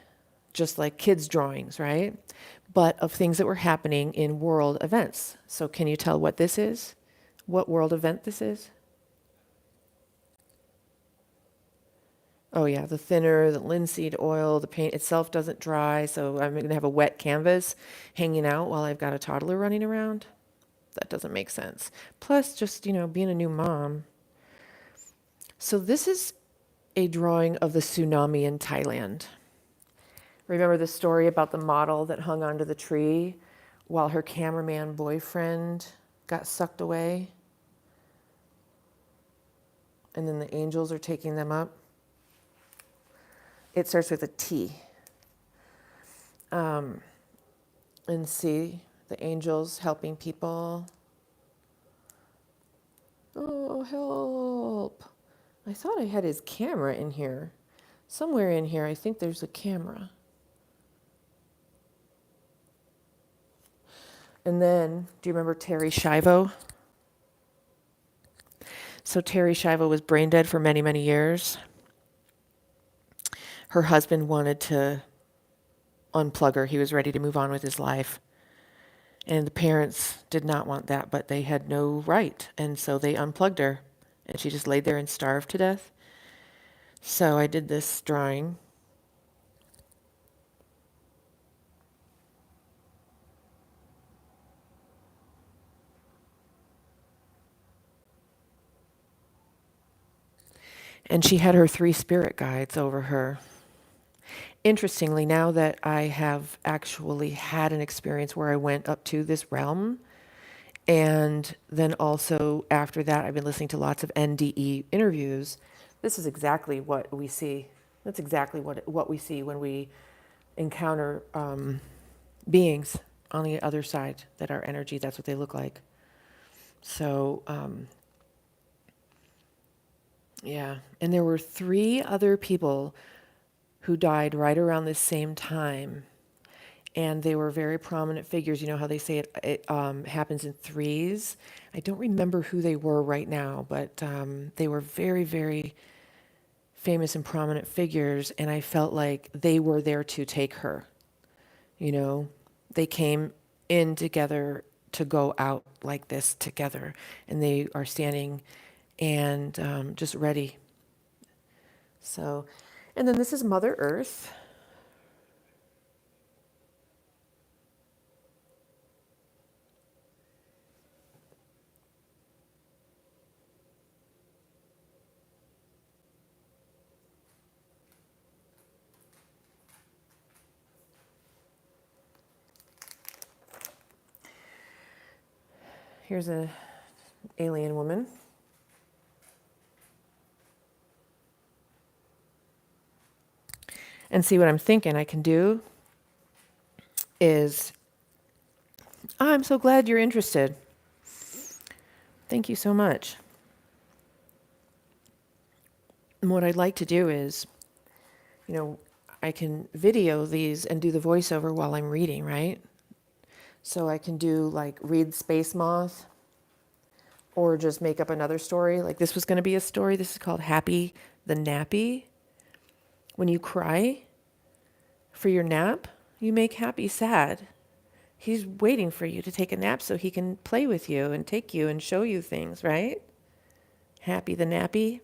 just like kids' drawings, right? But of things that were happening in world events. So can you tell what this is? What world event this is? Oh yeah, the thinner, the linseed oil, the paint itself doesn't dry, so I'm going to have a wet canvas hanging out while I've got a toddler running around. That doesn't make sense. Plus, just, you know, being a new mom. So this is a drawing of the tsunami in Thailand. Remember the story about the model that hung onto the tree while her cameraman boyfriend got sucked away? And then the angels are taking them up. It starts with a T. And see the angels helping people. Oh, help. I thought I had his camera in here. Somewhere in here, I think there's a camera. And then, do you remember Terry Schiavo? So Terry Schiavo was brain dead for many, many years. Her husband wanted to unplug her. He was ready to move on with his life. And the parents did not want that, but they had no right. And so they unplugged her. And she just laid there and starved to death. So I did this drawing. And she had her 3 spirit guides over her. Interestingly, now that I have actually had an experience where I went up to this realm, and then also after that, I've been listening to lots of NDE interviews. This is exactly what we see. That's exactly what we see when we encounter beings on the other side that are energy. That's what they look like. So, yeah. And there were 3 other people who died right around the same time. And they were very prominent figures. You know how they say it happens in threes? I don't remember who they were right now, but they were very, very famous and prominent figures. And I felt like they were there to take her. You know, they came in together to go out like this together. And they are standing and just ready. So, and then this is Mother Earth. Here's an alien woman. And see, what I'm thinking I can do is, I'm so glad you're interested. Thank you so much. And what I'd like to do is, you know, I can video these and do the voiceover while I'm reading, right? So I can do like read Space Moth or just make up another story. Like this was going to be a story. This is called Happy the Nappy. When you cry for your nap, you make Happy sad. He's waiting for you to take a nap so he can play with you and take you and show you things, right? Happy the Nappy.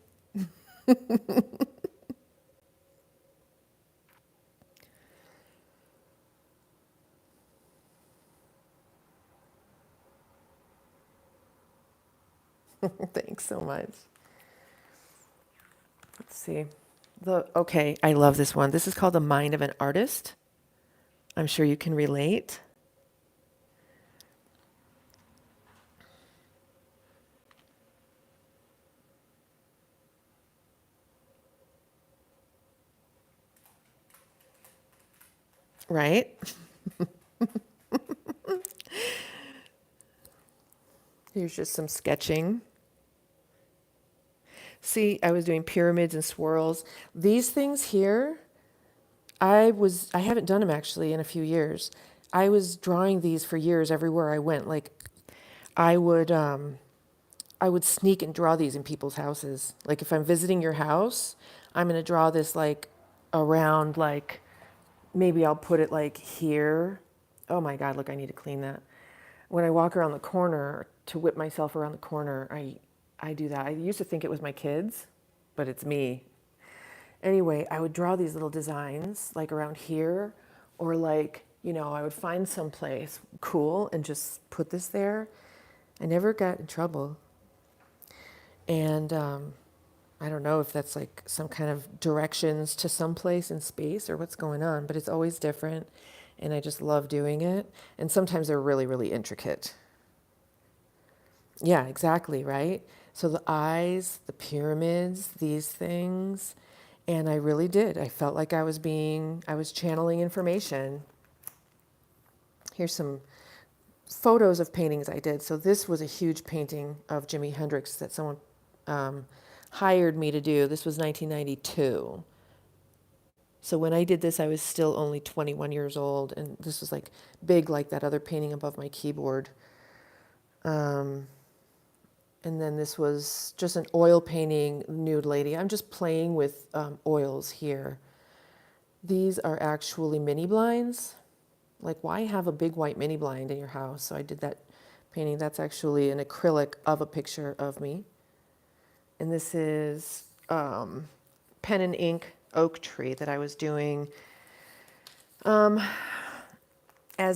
Thanks so much. Let's see. Okay, I love this one. This is called The Mind of an Artist. I'm sure you can relate. Right? Here's just some sketching. See, I was doing pyramids and swirls. These things here, I haven't done them actually in a few years. I was drawing these for years everywhere I went. Like I would I would sneak and draw these in people's houses. Like if I'm visiting your house, I'm going to draw this like around like maybe I'll put it like here. Oh my God, look, I need to clean that. When I walk around the corner to whip myself around the corner, I do that. I used to think it was my kids, but it's me. Anyway, I would draw these little designs like around here or like, you know, I would find some place cool and just put this there. I never got in trouble. And I don't know if that's like some kind of directions to some place in space or what's going on, but it's always different. And I just love doing it. And sometimes they're really, really intricate. Yeah, exactly, right? So the eyes, the pyramids, these things. And I really did. I felt like I was channeling information. Here's some photos of paintings I did. So this was a huge painting of Jimi Hendrix that someone hired me to do. This was 1992. So when I did this, I was still only 21 years old, and this was like big, like that other painting above my keyboard. And then this was just an oil painting, nude lady. I'm just playing with oils here. These are actually mini blinds. Like, why have a big white mini blind in your house? So I did that painting. That's actually an acrylic of a picture of me. And this is pen and ink oak tree that I was doing as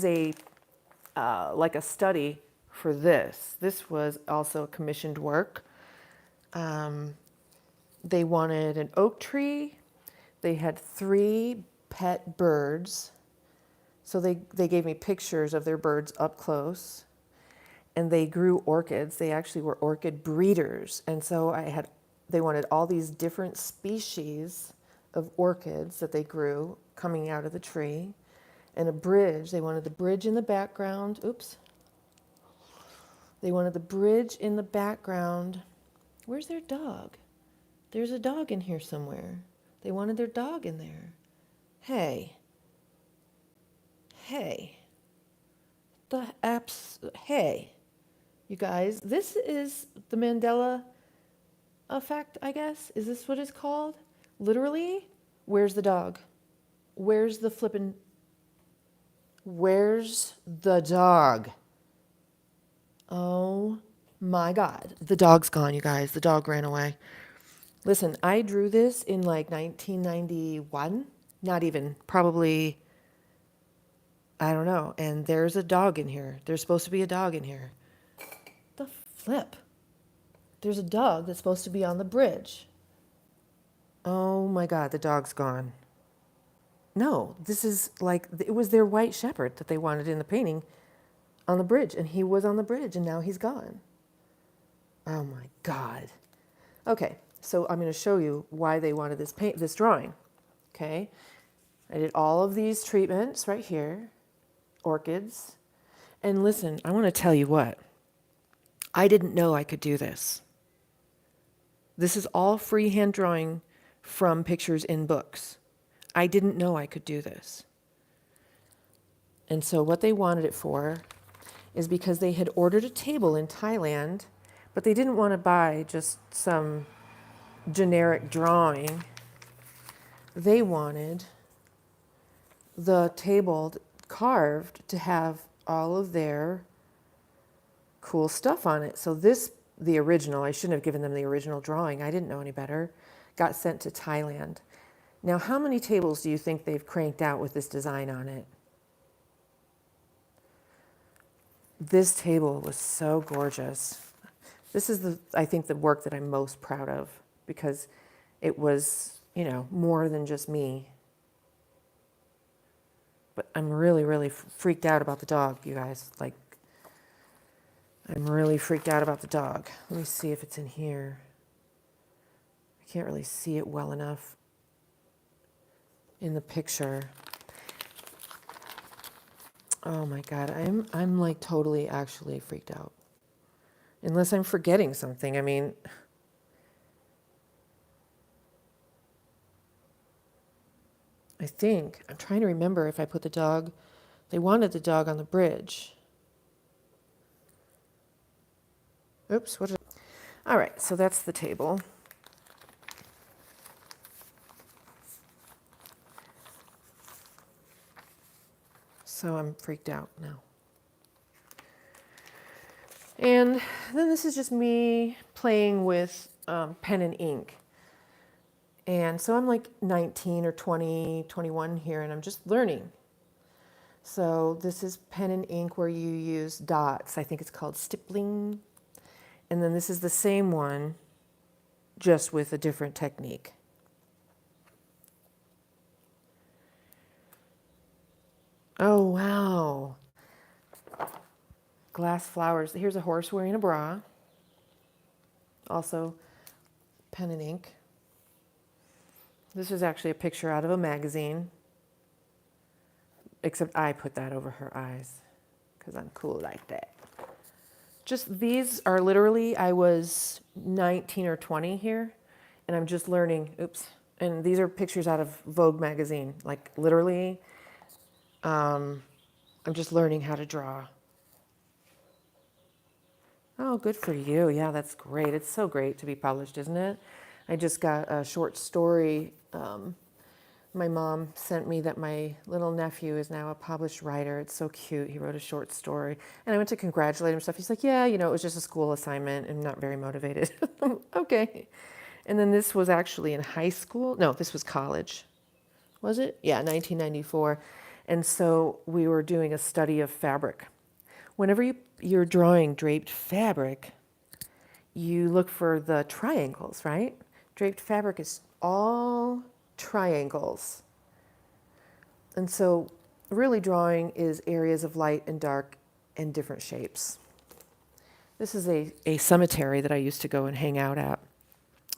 a like a study for this. This was also commissioned work. They wanted an oak tree. They had 3 pet birds. So they gave me pictures of their birds up close. And they grew orchids. They actually were orchid breeders. And so they wanted all these different species of orchids that they grew coming out of the tree. And a bridge. They wanted the bridge in the background. Oops. They wanted the bridge in the background. Where's their dog? There's a dog in here somewhere. They wanted their dog in there. Hey. Hey. You guys, this is the Mandela effect, I guess. Is this what it's called? Literally, where's the dog? Where's the dog? Oh my God. The dog's gone, you guys. The dog ran away. Listen, I drew this in like 1991. Not even, probably, I don't know. And there's a dog in here. There's supposed to be a dog in here. The flip. There's a dog that's supposed to be on the bridge. Oh my God, the dog's gone. No, this is like, it was their white shepherd that they wanted in the painting on the bridge. And he was on the bridge and now he's gone. Oh my God. Okay, so I'm going to show you why they wanted this drawing. Okay, I did all of these treatments right here, orchids. And listen, I want to tell you what. I didn't know I could do this. This is all freehand drawing from pictures in books. I didn't know I could do this. And so what they wanted it for is because they had ordered a table in Thailand, but they didn't want to buy just some generic drawing. They wanted the table carved to have all of their cool stuff on it. So the original, I shouldn't have given them the original drawing. I didn't know any better. Got sent to Thailand. Now, how many tables do you think they've cranked out with this design on it? This table was so gorgeous. This is I think the work that I'm most proud of because it was, more than just me. But I'm really, really freaked out about the dog, you guys. Like, I'm really freaked out about the dog. Let me see if it's in here. I can't really see it well enough in the picture. Oh my God, I'm like totally actually freaked out. Unless I'm forgetting something. I mean, I'm trying to remember if I put they wanted the dog on the bridge. Oops, all right, so that's the table. So I'm freaked out now. And then this is just me playing with pen and ink. And so I'm like 19 or 20, 21 here, and I'm just learning. So this is pen and ink where you use dots. I think it's called stippling. And then this is the same one, just with a different technique. Oh, wow. Glass flowers. Here's a horse wearing a bra. Also, pen and ink. This is actually a picture out of a magazine. Except I put that over her eyes because I'm cool like that. Just these are literally, I was 19 or 20 here, and I'm just learning. Oops. And these are pictures out of Vogue magazine. Like literally, I'm just learning how to draw. Oh, good for you. Yeah, that's great. It's so great to be published, isn't it? I just got a short story. My mom sent me that my little nephew is now a published writer. It's so cute. He wrote a short story. And I went to congratulate him and stuff. He's like, yeah, it was just a school assignment and not very motivated. Okay. And then this was actually in high school. No, this was college. Was it? Yeah, 1994. And so we were doing a study of fabric. Whenever you're drawing draped fabric, you look for the triangles, right? Draped fabric is all triangles. And so really drawing is areas of light and dark and different shapes. This is a cemetery that I used to go and hang out at.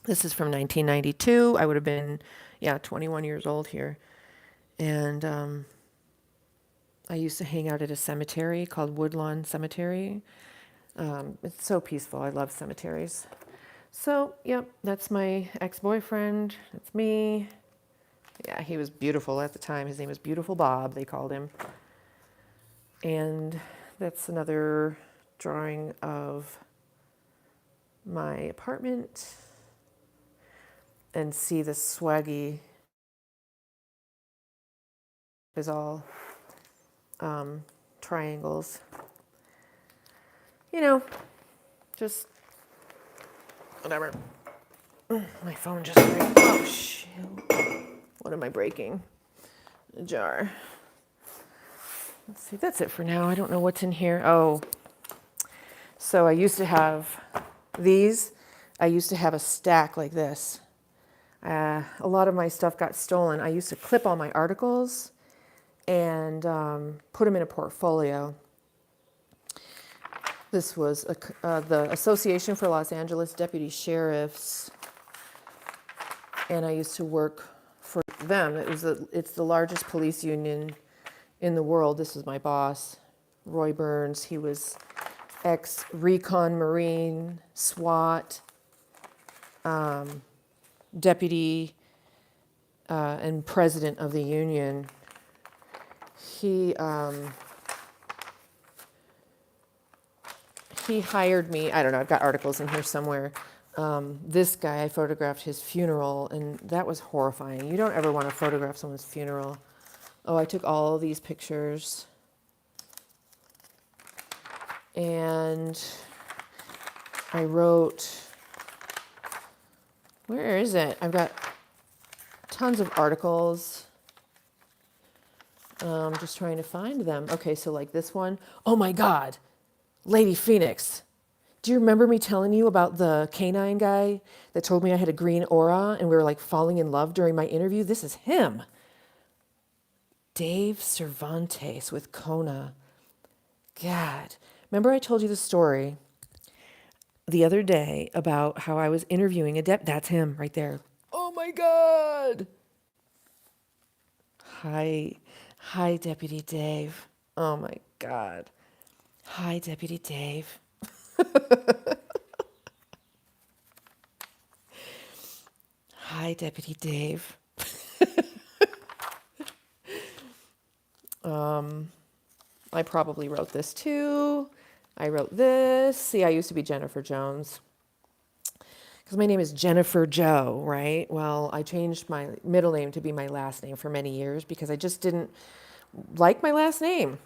This is from 1992. I would have been, 21 years old here. And I used to hang out at a cemetery called Woodlawn Cemetery. It's so peaceful. I love cemeteries. So, yep, that's my ex-boyfriend. That's me. Yeah, he was beautiful at the time. His name was Beautiful Bob, they called him. And that's another drawing of my apartment. And see the swaggy is all triangles. You know, just whatever. My phone just broke. Oh, shoot. What am I breaking? A jar. Let's see, that's it for now. I don't know what's in here. Oh, so I used to have these. I used to have a stack like this. A lot of my stuff got stolen. I used to clip all my articles and put them in a portfolio. This was the Association for Los Angeles Deputy Sheriffs, and I used to work for them. It's the largest police union in the world. This was my boss, Roy Burns. He was ex-recon Marine, SWAT, deputy and president of the union. He hired me. I don't know, I've got articles in here somewhere. This guy, I photographed his funeral, and that was horrifying. You don't ever want to photograph someone's funeral. Oh, I took all these pictures. And I wrote, where is it? I've got tons of articles. Just trying to find them. Okay, so like this one. Oh my God, Lady Phoenix. Do you remember me telling you about the canine guy that told me I had a green aura and we were like falling in love during my interview? This is him. Dave Cervantes with Kona. God. Remember I told you the story the other day about how I was interviewing a that's him right there. Oh my God. Hi, Deputy Dave. Oh my God. Hi, Deputy Dave. Hi, Deputy Dave. I probably wrote this too. I wrote this. See, I used to be Jennifer Jones because my name is Jennifer Joe, right? Well, I changed my middle name to be my last name for many years because I just didn't like my last name.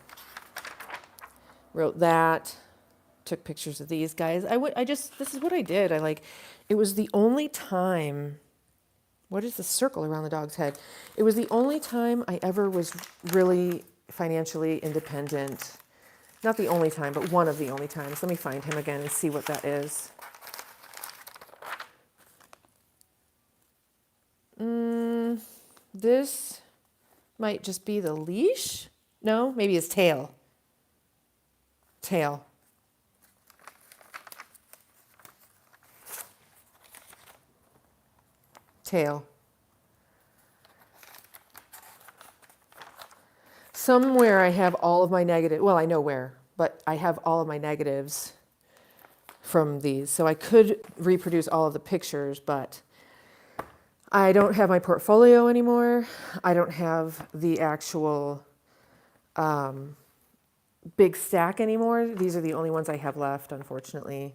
Wrote that. Took pictures of these guys. This is what I did. It was the only time. What is the circle around the dog's head? It was the only time I ever was really financially independent. Not the only time, but one of the only times. Let me find him again and see what that is. This might just be the leash. No, maybe his tail. Tail. Somewhere I have all of my negative. Well, I know where, but I have all of my negatives from these. So I could reproduce all of the pictures, but I don't have my portfolio anymore. I don't have the actual big stack anymore. These are the only ones I have left, unfortunately.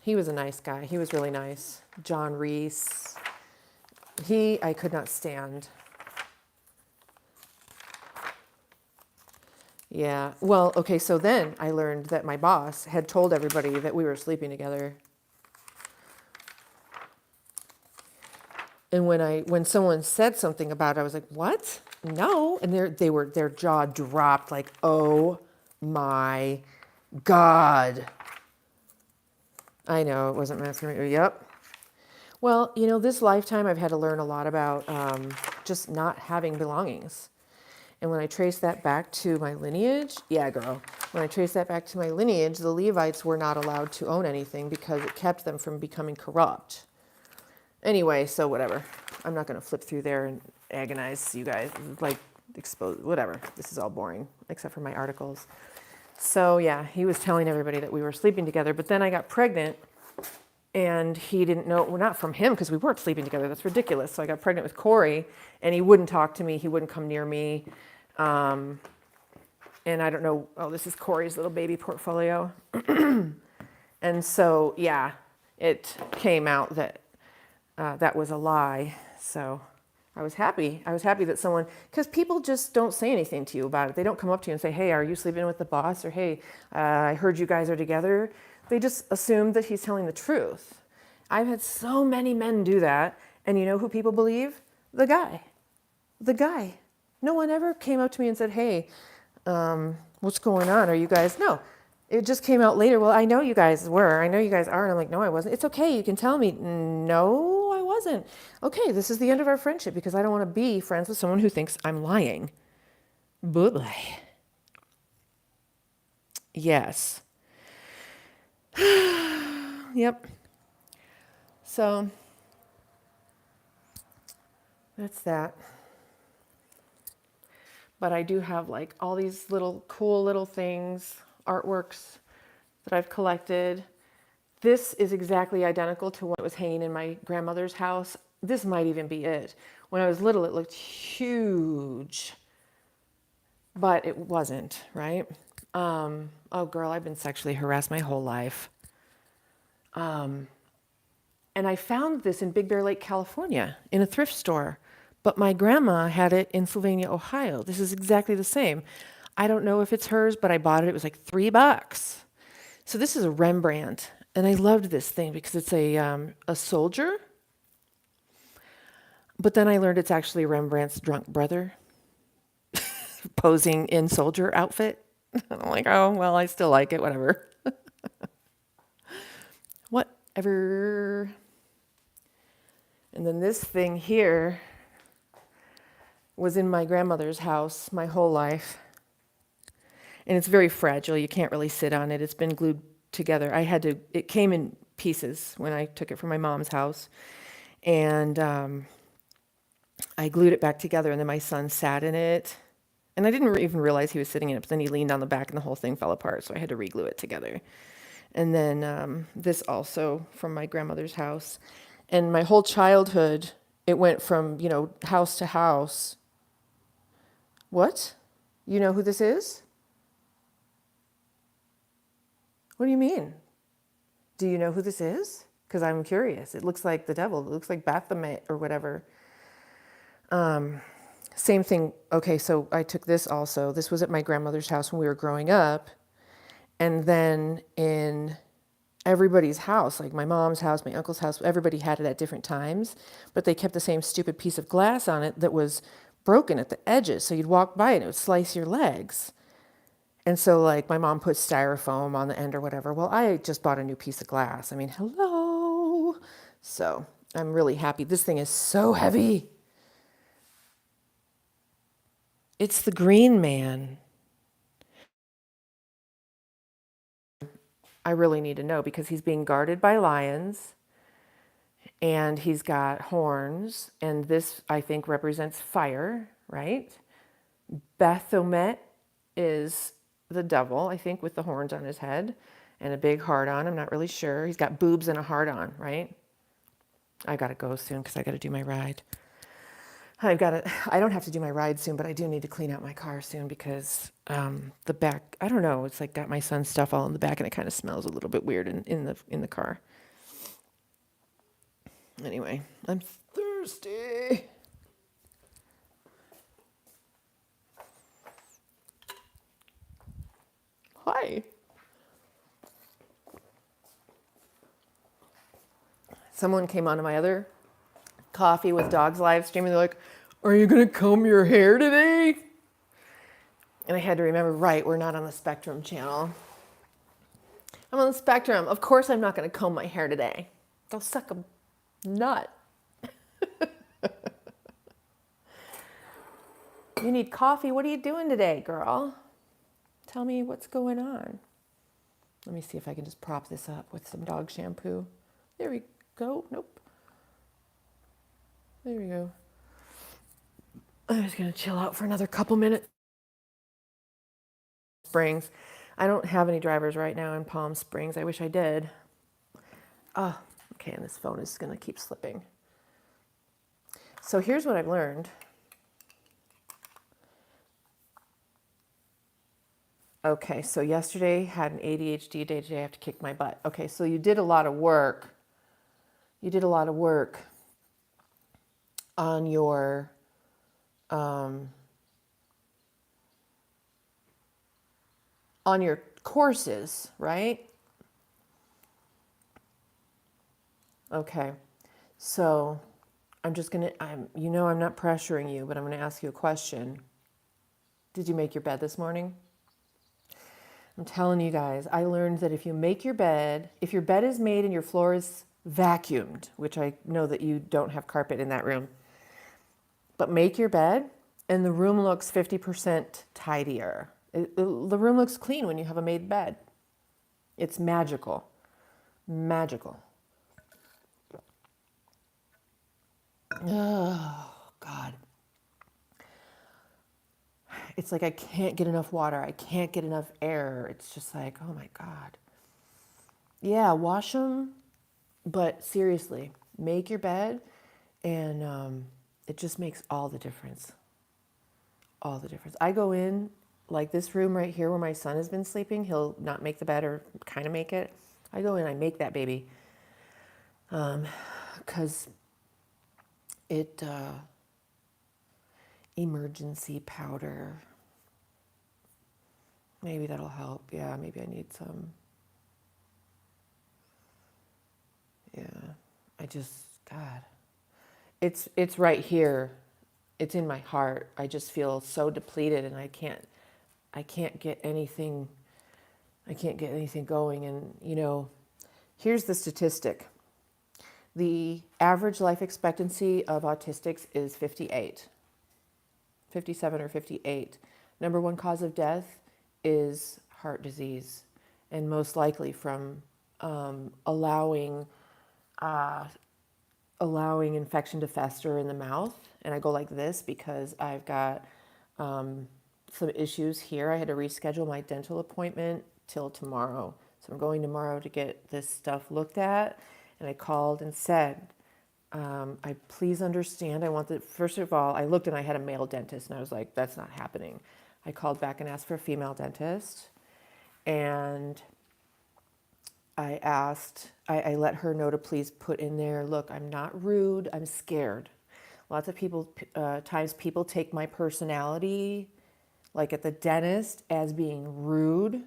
He was a nice guy. He was really nice. John Reese. I could not stand. Yeah. Well, okay, so then I learned that my boss had told everybody that we were sleeping together. And when someone said something about it, I was like, "What? No." And their jaw dropped like, "Oh my God." I know, it wasn't masculine. Yep. Well, this lifetime I've had to learn a lot about just not having belongings. And when I trace that back to my lineage, yeah, girl. When I trace that back to my lineage, the Levites were not allowed to own anything because it kept them from becoming corrupt. Anyway, so whatever. I'm not going to flip through there and agonize you guys, like expose, whatever. This is all boring, except for my articles. So yeah, he was telling everybody that we were sleeping together, but then I got pregnant and he didn't know, well, not from him because we weren't sleeping together. That's ridiculous. So I got pregnant with Corey and he wouldn't talk to me. He wouldn't come near me. And I don't know, oh, this is Corey's little baby portfolio. And so, yeah, it came out that that was a lie. So I was happy. I was happy that someone, because people just don't say anything to you about it. They don't come up to you and say, hey, are you sleeping with the boss? Or, hey, I heard you guys are together. They just assume that he's telling the truth. I've had so many men do that. And you know who people believe? The guy. The guy. No one ever came up to me and said, hey, what's going on? Are you guys? No. It just came out later. Well, I know you guys were. I know you guys are. And I'm like, no, I wasn't. It's okay. You can tell me. No, I wasn't. Okay, this is the end of our friendship because I don't want to be friends with someone who thinks I'm lying. Bye. Yes. Yep. So that's that. But I do have like all these little cool little things, artworks that I've collected. This is exactly identical to what was hanging in my grandmother's house. This might even be it. When I was little, it looked huge, but it wasn't, right? Oh, girl, I've been sexually harassed my whole life. And I found this in Big Bear Lake, California, in a thrift store. But my grandma had it in Sylvania, Ohio. This is exactly the same. I don't know if it's hers, but I bought it. It was like $3. So this is a Rembrandt. And I loved this thing because it's a soldier. But then I learned it's actually Rembrandt's drunk brother posing in soldier outfit. I'm like, oh, well, I still like it, whatever. Whatever. And then this thing here was in my grandmother's house my whole life. And it's very fragile. You can't really sit on it. It's been glued together. It came in pieces when I took it from my mom's house. And I glued it back together, and then my son sat in it. And I didn't even realize he was sitting in it, but then he leaned on the back and the whole thing fell apart, so I had to re-glue it together. And then this also from my grandmother's house. And my whole childhood, it went from, house to house. What? You know who this is? What do you mean? Do you know who this is? Because I'm curious. It looks like the devil. It looks like Baphomet or whatever. Same thing. Okay, so I took this also. This was at my grandmother's house when we were growing up. And then in everybody's house, like my mom's house, my uncle's house, everybody had it at different times. But they kept the same stupid piece of glass on it that was broken at the edges. So you'd walk by and it would slice your legs. And so like my mom put styrofoam on the end or whatever. Well, I just bought a new piece of glass. I mean, hello. So I'm really happy. This thing is so heavy. It's the Green Man. I really need to know because he's being guarded by lions and he's got horns. And this, I think, represents fire, right? Baphomet is the devil, I think, with the horns on his head and a big heart on. I'm not really sure. He's got boobs and a heart on, right? I got to go soon because I got to do my ride. I don't have to do my ride soon, but I do need to clean out my car soon because the back, I don't know, it's like got my son's stuff all in the back and it kind of smells a little bit weird in the car. Anyway, I'm thirsty. Hi. Someone came onto my other Coffee with Dogs live stream and they're like, are you going to comb your hair today? And I had to remember, right, we're not on the SPeCTRuM channel. I'm on the spectrum. Of course I'm not going to comb my hair today. Go suck a nut. You need coffee. What are you doing today, girl? Tell me what's going on. Let me see if I can just prop this up with some dog shampoo. There we go. Nope. There we go. I'm just going to chill out for another couple minutes. Springs. I don't have any drivers right now in Palm Springs. I wish I did. Oh, okay, and this phone is going to keep slipping. So here's what I've learned. Okay, so yesterday had an ADHD day. Today I have to kick my butt. Okay, so you did a lot of work. You did a lot of work on your courses, right? Okay, so I'm not pressuring you, but I'm gonna ask you a question. Did you make your bed this morning? I'm telling you guys, I learned that if you make your bed, if your bed is made and your floor is vacuumed, which I know that you don't have carpet in that room, but make your bed and the room looks 50% tidier. The room looks clean when you have a made bed. It's magical. Magical. Oh, God. It's like I can't get enough water. I can't get enough air. It's just like, oh my God. Yeah, wash them, but seriously, make your bed, and it just makes all the difference. All the difference. I go in, like this room right here where my son has been sleeping. He'll not make the bed or kind of make it. I go in, I make that baby, because it, emergency powder. Maybe that'll help. Yeah, maybe I need some. Yeah, God, it's right here. It's in my heart. I just feel so depleted, and I can't get anything. I can't get anything going. And here's the statistic: the average life expectancy of autistics is 58, 57 or 58. Number one cause of death is heart disease, and most likely from allowing infection to fester in the mouth. And I go like this because I've got some issues here. I had to reschedule my dental appointment till tomorrow. So I'm going tomorrow to get this stuff looked at. And I called and said, I please understand. First of all, I looked and I had a male dentist and I was like, that's not happening. I called back and asked for a female dentist. And I let her know to please put in there, look, I'm not rude, I'm scared. Lots of times people take my personality, like at the dentist, as being rude.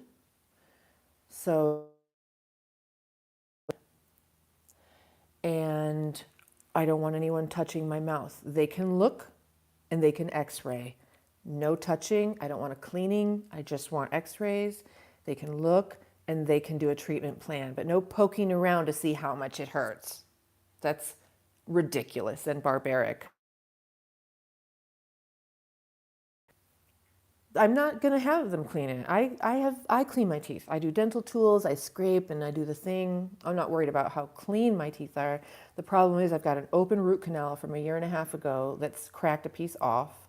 And I don't want anyone touching my mouth. They can look and they can x-ray. No touching, I don't want a cleaning, I just want x-rays. They can look and they can do a treatment plan, but no poking around to see how much it hurts. That's ridiculous and barbaric. I'm not gonna have them clean it. I clean my teeth. I do dental tools, I scrape and I do the thing. I'm not worried about how clean my teeth are. The problem is I've got an open root canal from a year and a half ago that's cracked a piece off.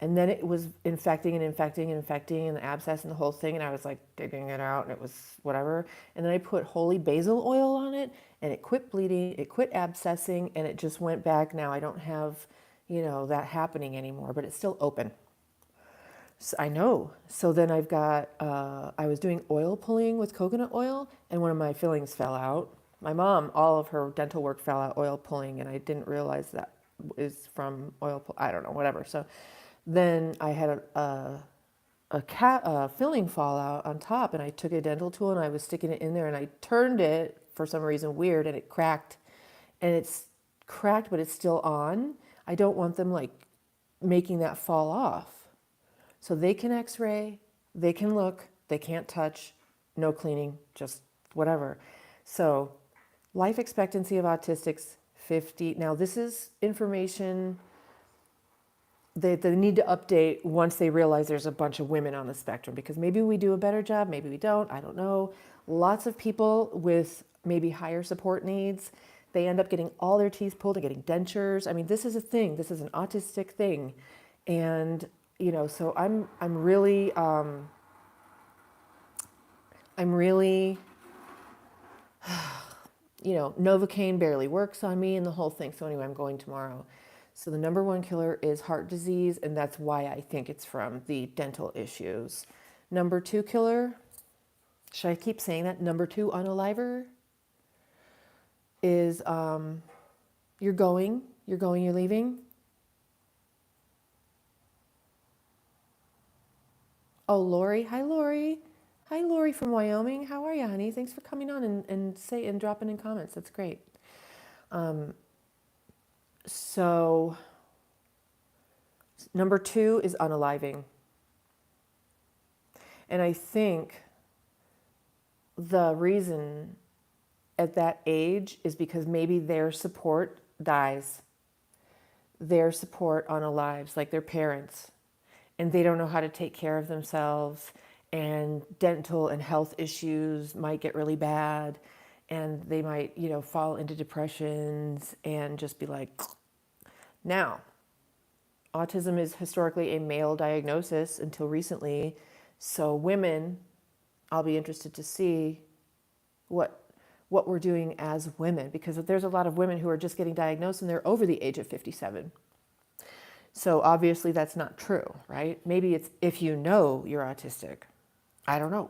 And then it was infecting and the abscess and the whole thing. And I was like digging it out and it was whatever. And then I put holy basil oil on it and it quit bleeding, it quit abscessing, and it just went back. Now I don't have, that happening anymore, but it's still open. So I know. So then I've got, I was doing oil pulling with coconut oil and one of my fillings fell out. My mom, all of her dental work fell out oil pulling, and I didn't realize that is from I don't know, whatever. So then I had a filling fall out on top, and I took a dental tool and I was sticking it in there and I turned it for some reason weird and it cracked. And it's cracked, but it's still on. I don't want them like making that fall off. So they can x-ray, they can look, they can't touch, no cleaning, just whatever. So life expectancy of autistics, 50. Now this is information that they need to update once they realize there's a bunch of women on the spectrum, because maybe we do a better job, maybe we don't, I don't know. Lots of people with maybe higher support needs, they end up getting all their teeth pulled and getting dentures. I mean, this is a thing. This is an autistic thing. And, you know, so I'm really, you know, Novocaine barely works on me and the whole thing. So anyway, I'm going tomorrow. So the number one killer is heart disease, and that's why I think it's from the dental issues. Number two killer, should I keep saying that? Number two unaliver is you're leaving. Oh, Lori. Hi, Lori. Hi, Lori from Wyoming. How are you, honey? Thanks for coming on and dropping in comments. That's great. So number two is unaliving. And I think the reason at that age is because maybe their support dies. Their support unalives, like their parents. And they don't know how to take care of themselves. And dental and health issues might get really bad. And they might, you know, fall into depressions and just be like, now, autism is historically a male diagnosis until recently. So women, I'll be interested to see what we're doing as women, because there's a lot of women who are just getting diagnosed and they're over the age of 57. So obviously that's not true, right? Maybe it's if you know you're autistic. I don't know.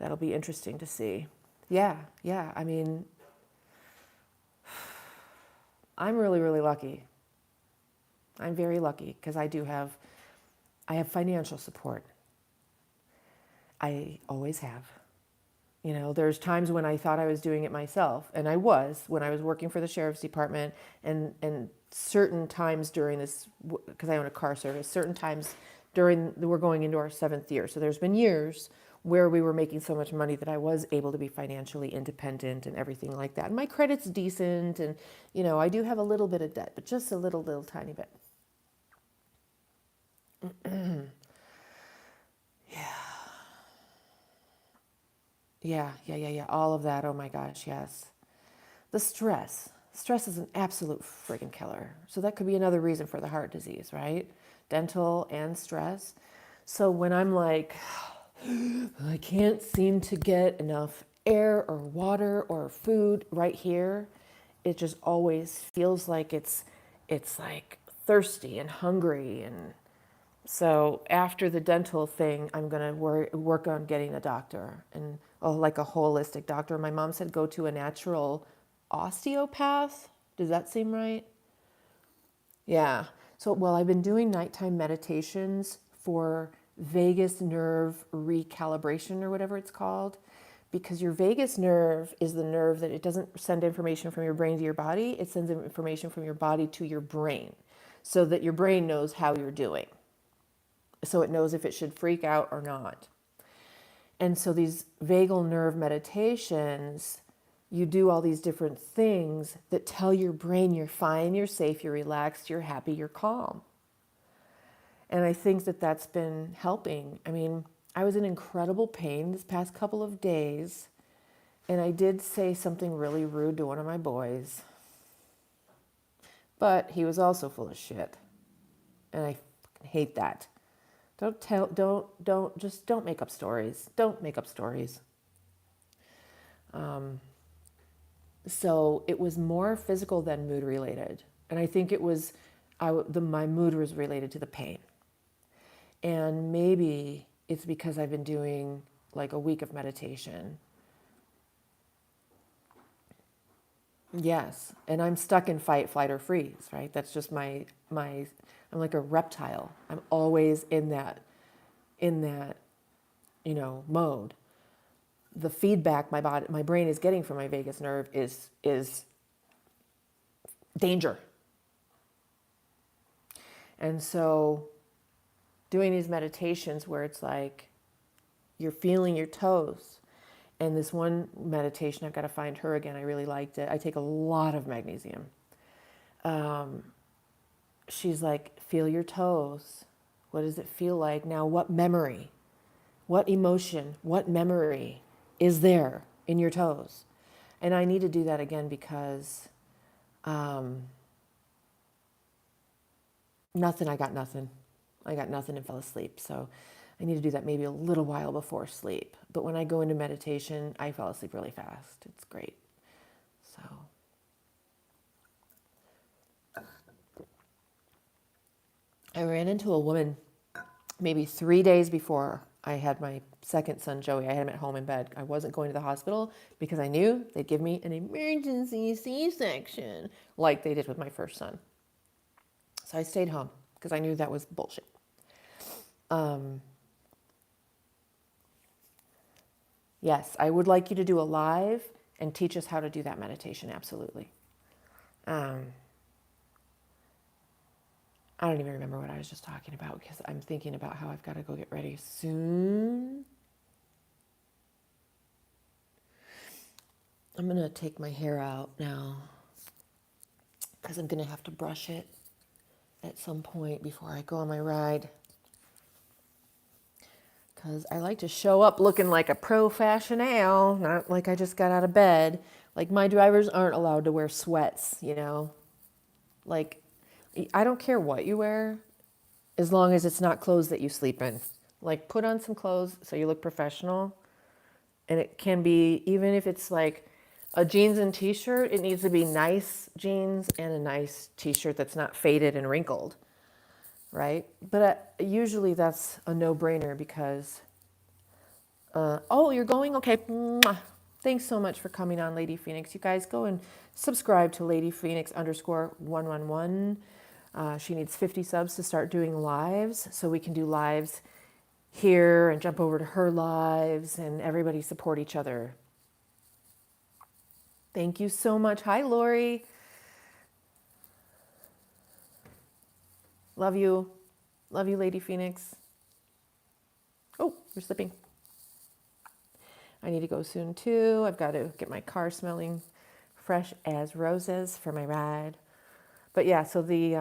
That'll be interesting to see. Yeah. I mean, I'm really, really lucky. I'm very lucky because I have financial support. I always have. You know, there's times when I thought I was doing it myself, and I was when I was working for the sheriff's department, and certain times during this, because I own a car service, certain times we're going into our 7th year. So there's been years where we were making so much money that I was able to be financially independent and everything like that. And my credit's decent, and, you know, I do have a little bit of debt, but just a little tiny bit. Yeah. All of that. Oh my gosh, yes. The stress. Stress is an absolute friggin' killer. So that could be another reason for the heart disease, right? Dental and stress. So when I'm like, I can't seem to get enough air or water or food right here, it just always feels like it's like thirsty and hungry. And so after the dental thing, I'm going to work on getting a doctor, and like a holistic doctor. My mom said go to a natural osteopath. Does that seem right? Yeah. So, well, I've been doing nighttime meditations for vagus nerve recalibration, or whatever it's called, because your vagus nerve is the nerve that it doesn't send information from your brain to your body. It sends information from your body to your brain so that your brain knows how you're doing. So it knows if it should freak out or not. And so these vagal nerve meditations, you do all these different things that tell your brain you're fine, you're safe, you're relaxed, you're happy, you're calm. And I think that that's been helping. I mean, I was in incredible pain this past couple of days, and I did say something really rude to one of my boys. But he was also full of shit. And I hate that. Don't make up stories. Don't make up stories. So it was more physical than mood related. And I think it was, my mood was related to the pain. And maybe it's because I've been doing like a week of meditation. Yes. And I'm stuck in fight, flight, or freeze, right? That's just I'm like a reptile. I'm always in that, mode. The feedback my brain is getting from my vagus nerve is danger. And so doing these meditations where it's like you're feeling your toes And this one meditation, I've got to find her again. I really liked it. I take a lot of magnesium. She's like, feel your toes. What does it feel like? Now, what memory, what emotion, what memory is there in your toes? And I need to do that again because I got nothing. I got nothing and fell asleep. So I need to do that maybe a little while before sleep. But when I go into meditation, I fall asleep really fast. It's great. So I ran into a woman maybe 3 days before I had my second son, Joey. I had him at home in bed. I wasn't going to the hospital because I knew they'd give me an emergency C-section like they did with my first son. So I stayed home because I knew that was bullshit. Yes, I would like you to do a live and teach us how to do that meditation. Absolutely. I don't even remember what I was just talking about because I'm thinking about how I've got to go get ready soon. I'm going to take my hair out now because I'm going to have to brush it at some point before I go on my ride. Because I like to show up looking like a professional, not like I just got out of bed. Like my drivers aren't allowed to wear sweats, you know. Like, I don't care what you wear as long as it's not clothes that you sleep in. Like put on some clothes so you look professional. And it can be, even if it's like a jeans and t-shirt, it needs to be nice jeans and a nice t-shirt that's not faded and wrinkled, right? But usually that's a no-brainer because, oh, you're going? Okay. Mwah. Thanks so much for coming on, Lady Phoenix. You guys go and subscribe to Lady Phoenix _111. She needs 50 subs to start doing lives so we can do lives here and jump over to her lives and everybody support each other. Thank you so much. Hi, Lori. Love you. Love you, Lady Phoenix. Oh, you're slipping. I need to go soon too. I've got to get my car smelling fresh as roses for my ride. But yeah, so the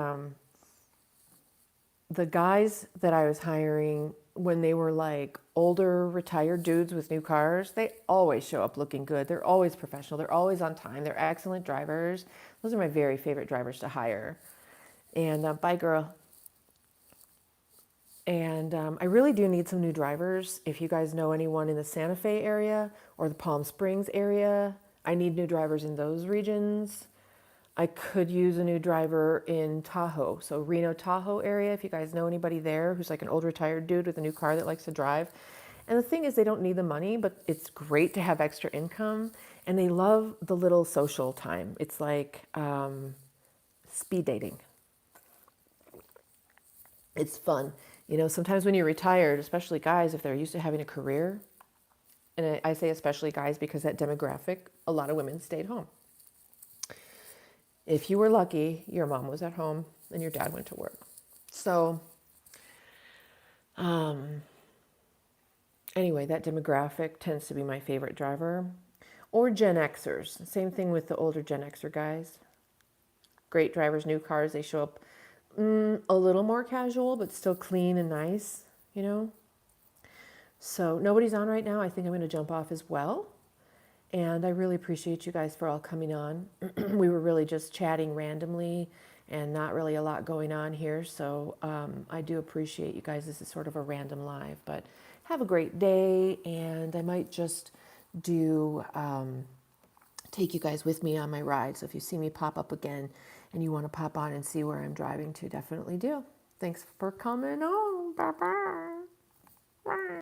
guys that I was hiring when they were like older retired dudes with new cars, they always show up looking good. They're always professional. They're always on time. They're excellent drivers. Those are my very favorite drivers to hire. And bye, girl. And I really do need some new drivers. If you guys know anyone in the Santa Fe area or the Palm Springs area, I need new drivers in those regions. I could use a new driver in Tahoe. So Reno, Tahoe area, if you guys know anybody there who's like an old retired dude with a new car that likes to drive. And the thing is, they don't need the money, but it's great to have extra income. And they love the little social time. It's like speed dating. It's fun. You know, sometimes when you're retired, especially guys, if they're used to having a career, and I say especially guys because that demographic, a lot of women stayed home. If you were lucky, your mom was at home and your dad went to work. So, anyway, that demographic tends to be my favorite driver. Or Gen Xers. Same thing with the older Gen Xer guys. Great drivers, new cars, they show up a little more casual, but still clean and nice, you know? So nobody's on right now. I think I'm going to jump off as well. And I really appreciate you guys for all coming on. We were really just chatting randomly and not really a lot going on here. So I do appreciate you guys. This is sort of a random live, but have a great day. And I might just do take you guys with me on my ride. So if you see me pop up again and you want to pop on and see where I'm driving to, definitely do. Thanks for coming on. Bye-bye.